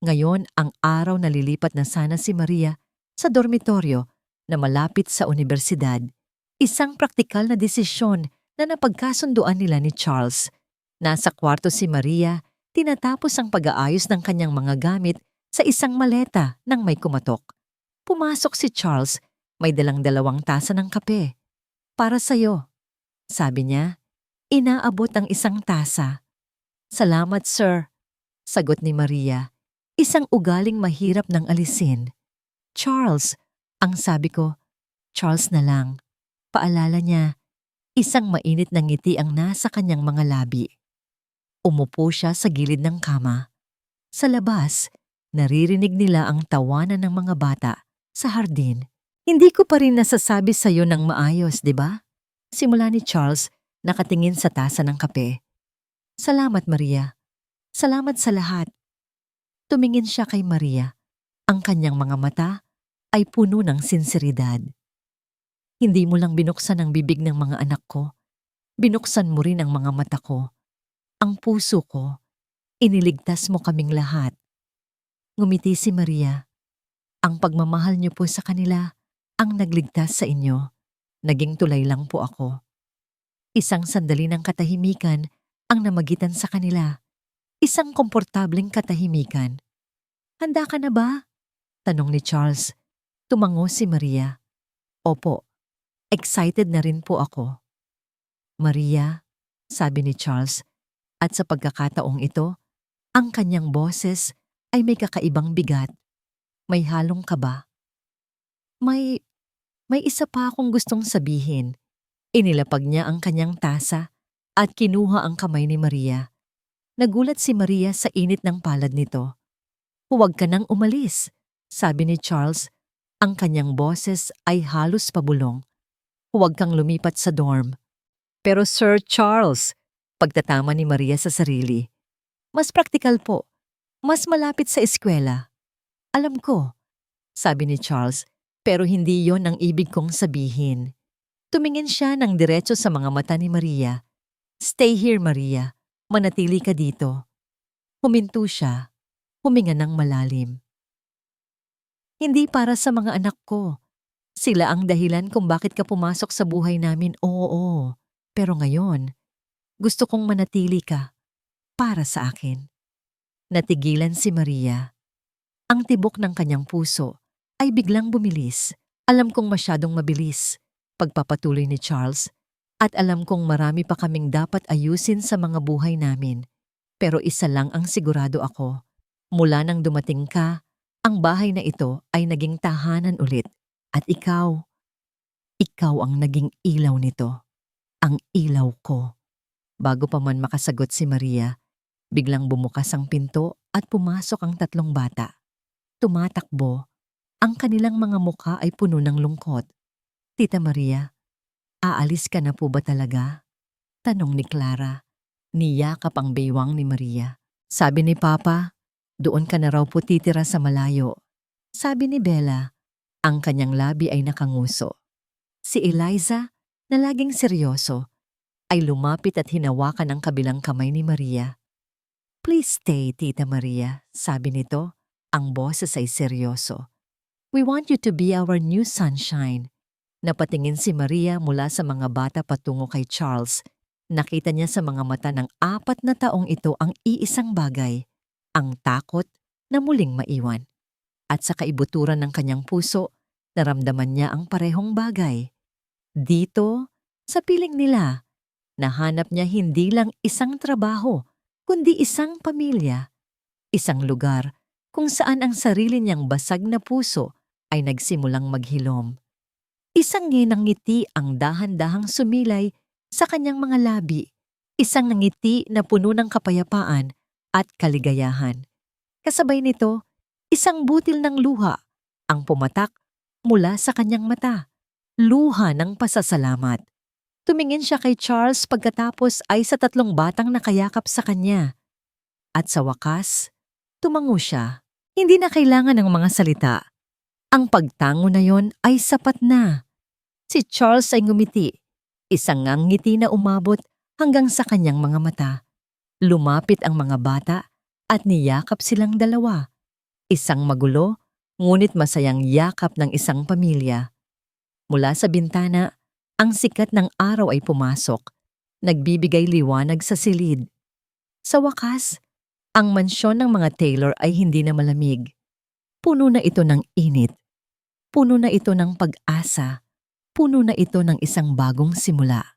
Ngayon, ang araw na lilipat na sana si Maria sa dormitoryo na malapit sa universidad. Isang praktikal na desisyon na napagkasunduan nila ni Charles. Nasa kwarto si Maria, tinatapos ang pag-aayos ng kanyang mga gamit sa isang maleta nang may kumatok. Pumasok si Charles, may dalang 2 tasa ng kape. "Para sa'yo," sabi niya. Inaabot ang isang tasa. "Salamat, sir," sagot ni Maria. Isang ugaling mahirap ng alisin. "Charles," ang sabi ko. "Charles na lang." Paalala niya, isang mainit na ngiti ang nasa kanyang mga labi. Umupo siya sa gilid ng kama. Sa labas, naririnig nila ang tawanan ng mga bata sa hardin. "Hindi ko pa rin nasasabi sa'yo ng maayos, di ba?" Simula ni Charles, nakatingin sa tasa ng kape. "Salamat, Maria. Salamat sa lahat." Tumingin siya kay Maria. Ang kanyang mga mata ay puno ng sinseridad. "Hindi mo lang binuksan ang bibig ng mga anak ko. Binuksan mo rin ang mga mata ko. Ang puso ko. Iniligtas mo kaming lahat." Ngumiti si Maria. "Ang pagmamahal niyo po sa kanila ang nagligtas sa inyo. Naging tulay lang po ako." Isang sandali ng katahimikan ang namagitan sa kanila. Isang komportableng katahimikan. "Handa ka na ba?" tanong ni Charles. Tumango si Maria. "Opo, excited na rin po ako." "Maria," sabi ni Charles, at sa pagkakataong ito, ang kanyang boses ay may kakaibang bigat. "May halong kaba?" May isa pa akong gustong sabihin." Inilapag niya ang kanyang tasa at kinuha ang kamay ni Maria. Nagulat si Maria sa init ng palad nito. "Huwag ka nang umalis," sabi ni Charles. Ang kanyang boses ay halos pabulong. "Huwag kang lumipat sa dorm." "Pero Sir Charles," pagtatama ni Maria sa sarili. "Mas praktikal po. Mas malapit sa eskwela." "Alam ko," sabi ni Charles, "pero hindi yon ang ibig kong sabihin." Tumingin siya ng diretso sa mga mata ni Maria. "Stay here, Maria. Manatili ka dito." Huminto siya. Huminga ng malalim. "Hindi para sa mga anak ko. Sila ang dahilan kung bakit ka pumasok sa buhay namin, oo. Pero ngayon, gusto kong manatili ka para sa akin." Natigilan si Maria. Ang tibok ng kanyang puso ay biglang bumilis. Alam kong masyadong mabilis, pagpapatuloy ni Charles, at alam kong marami pa kaming dapat ayusin sa mga buhay namin. Pero isa lang ang sigurado ako. Mula nang dumating ka, ang bahay na ito ay naging tahanan ulit. At ikaw ang naging ilaw nito. Ang ilaw ko. Bago pa man makasagot si Maria, biglang bumukas ang pinto at pumasok ang tatlong bata. Tumatakbo. Ang kanilang mga mukha ay puno ng lungkot. Tita Maria, aalis ka na po ba talaga? Tanong ni Clara. Niyakap ang baywang ni Maria. Sabi ni Papa, doon ka na raw po titira sa malayo. Sabi ni Bella, ang kanyang labi ay nakanguso. Si Eliza, na laging seryoso, ay lumapit at hinawakan ang kabilang kamay ni Maria. Please stay, Tita Maria, sabi nito, ang boses ay seryoso. We want you to be our new sunshine. Napatingin si Maria mula sa mga bata patungo kay Charles. Nakita niya sa mga mata ng 4 na taong ito ang iisang bagay, ang takot na muling maiwan. At sa kaibuturan ng kanyang puso, naramdaman niya ang parehong bagay. Dito, sa piling nila, nahanap niya hindi lang isang trabaho, kundi isang pamilya. Isang lugar kung saan ang sarili niyang basag na puso ay nagsimulang maghilom. Isang nginang ngiti ang dahan-dahang sumilay sa kanyang mga labi. Isang ngiti na puno ng kapayapaan at kaligayahan. Kasabay nito, isang butil ng luha ang pumatak mula sa kanyang mata. Luha ng pasasalamat. Tumingin siya kay Charles pagkatapos ay sa 3 batang nakayakap sa kanya. At sa wakas, tumango siya. Hindi na kailangan ng mga salita. Ang pagtango na yon ay sapat na. Si Charles ay ngumiti. Isang ngang ngiti na umabot hanggang sa kanyang mga mata. Lumapit ang mga bata at niyakap silang dalawa. Isang magulo, ngunit masayang yakap ng isang pamilya. Mula sa bintana, ang sikat ng araw ay pumasok. Nagbibigay liwanag sa silid. Sa wakas, ang mansyon ng mga Taylor ay hindi na malamig. Puno na ito ng init. Puno na ito ng pag-asa. Puno na ito ng isang bagong simula.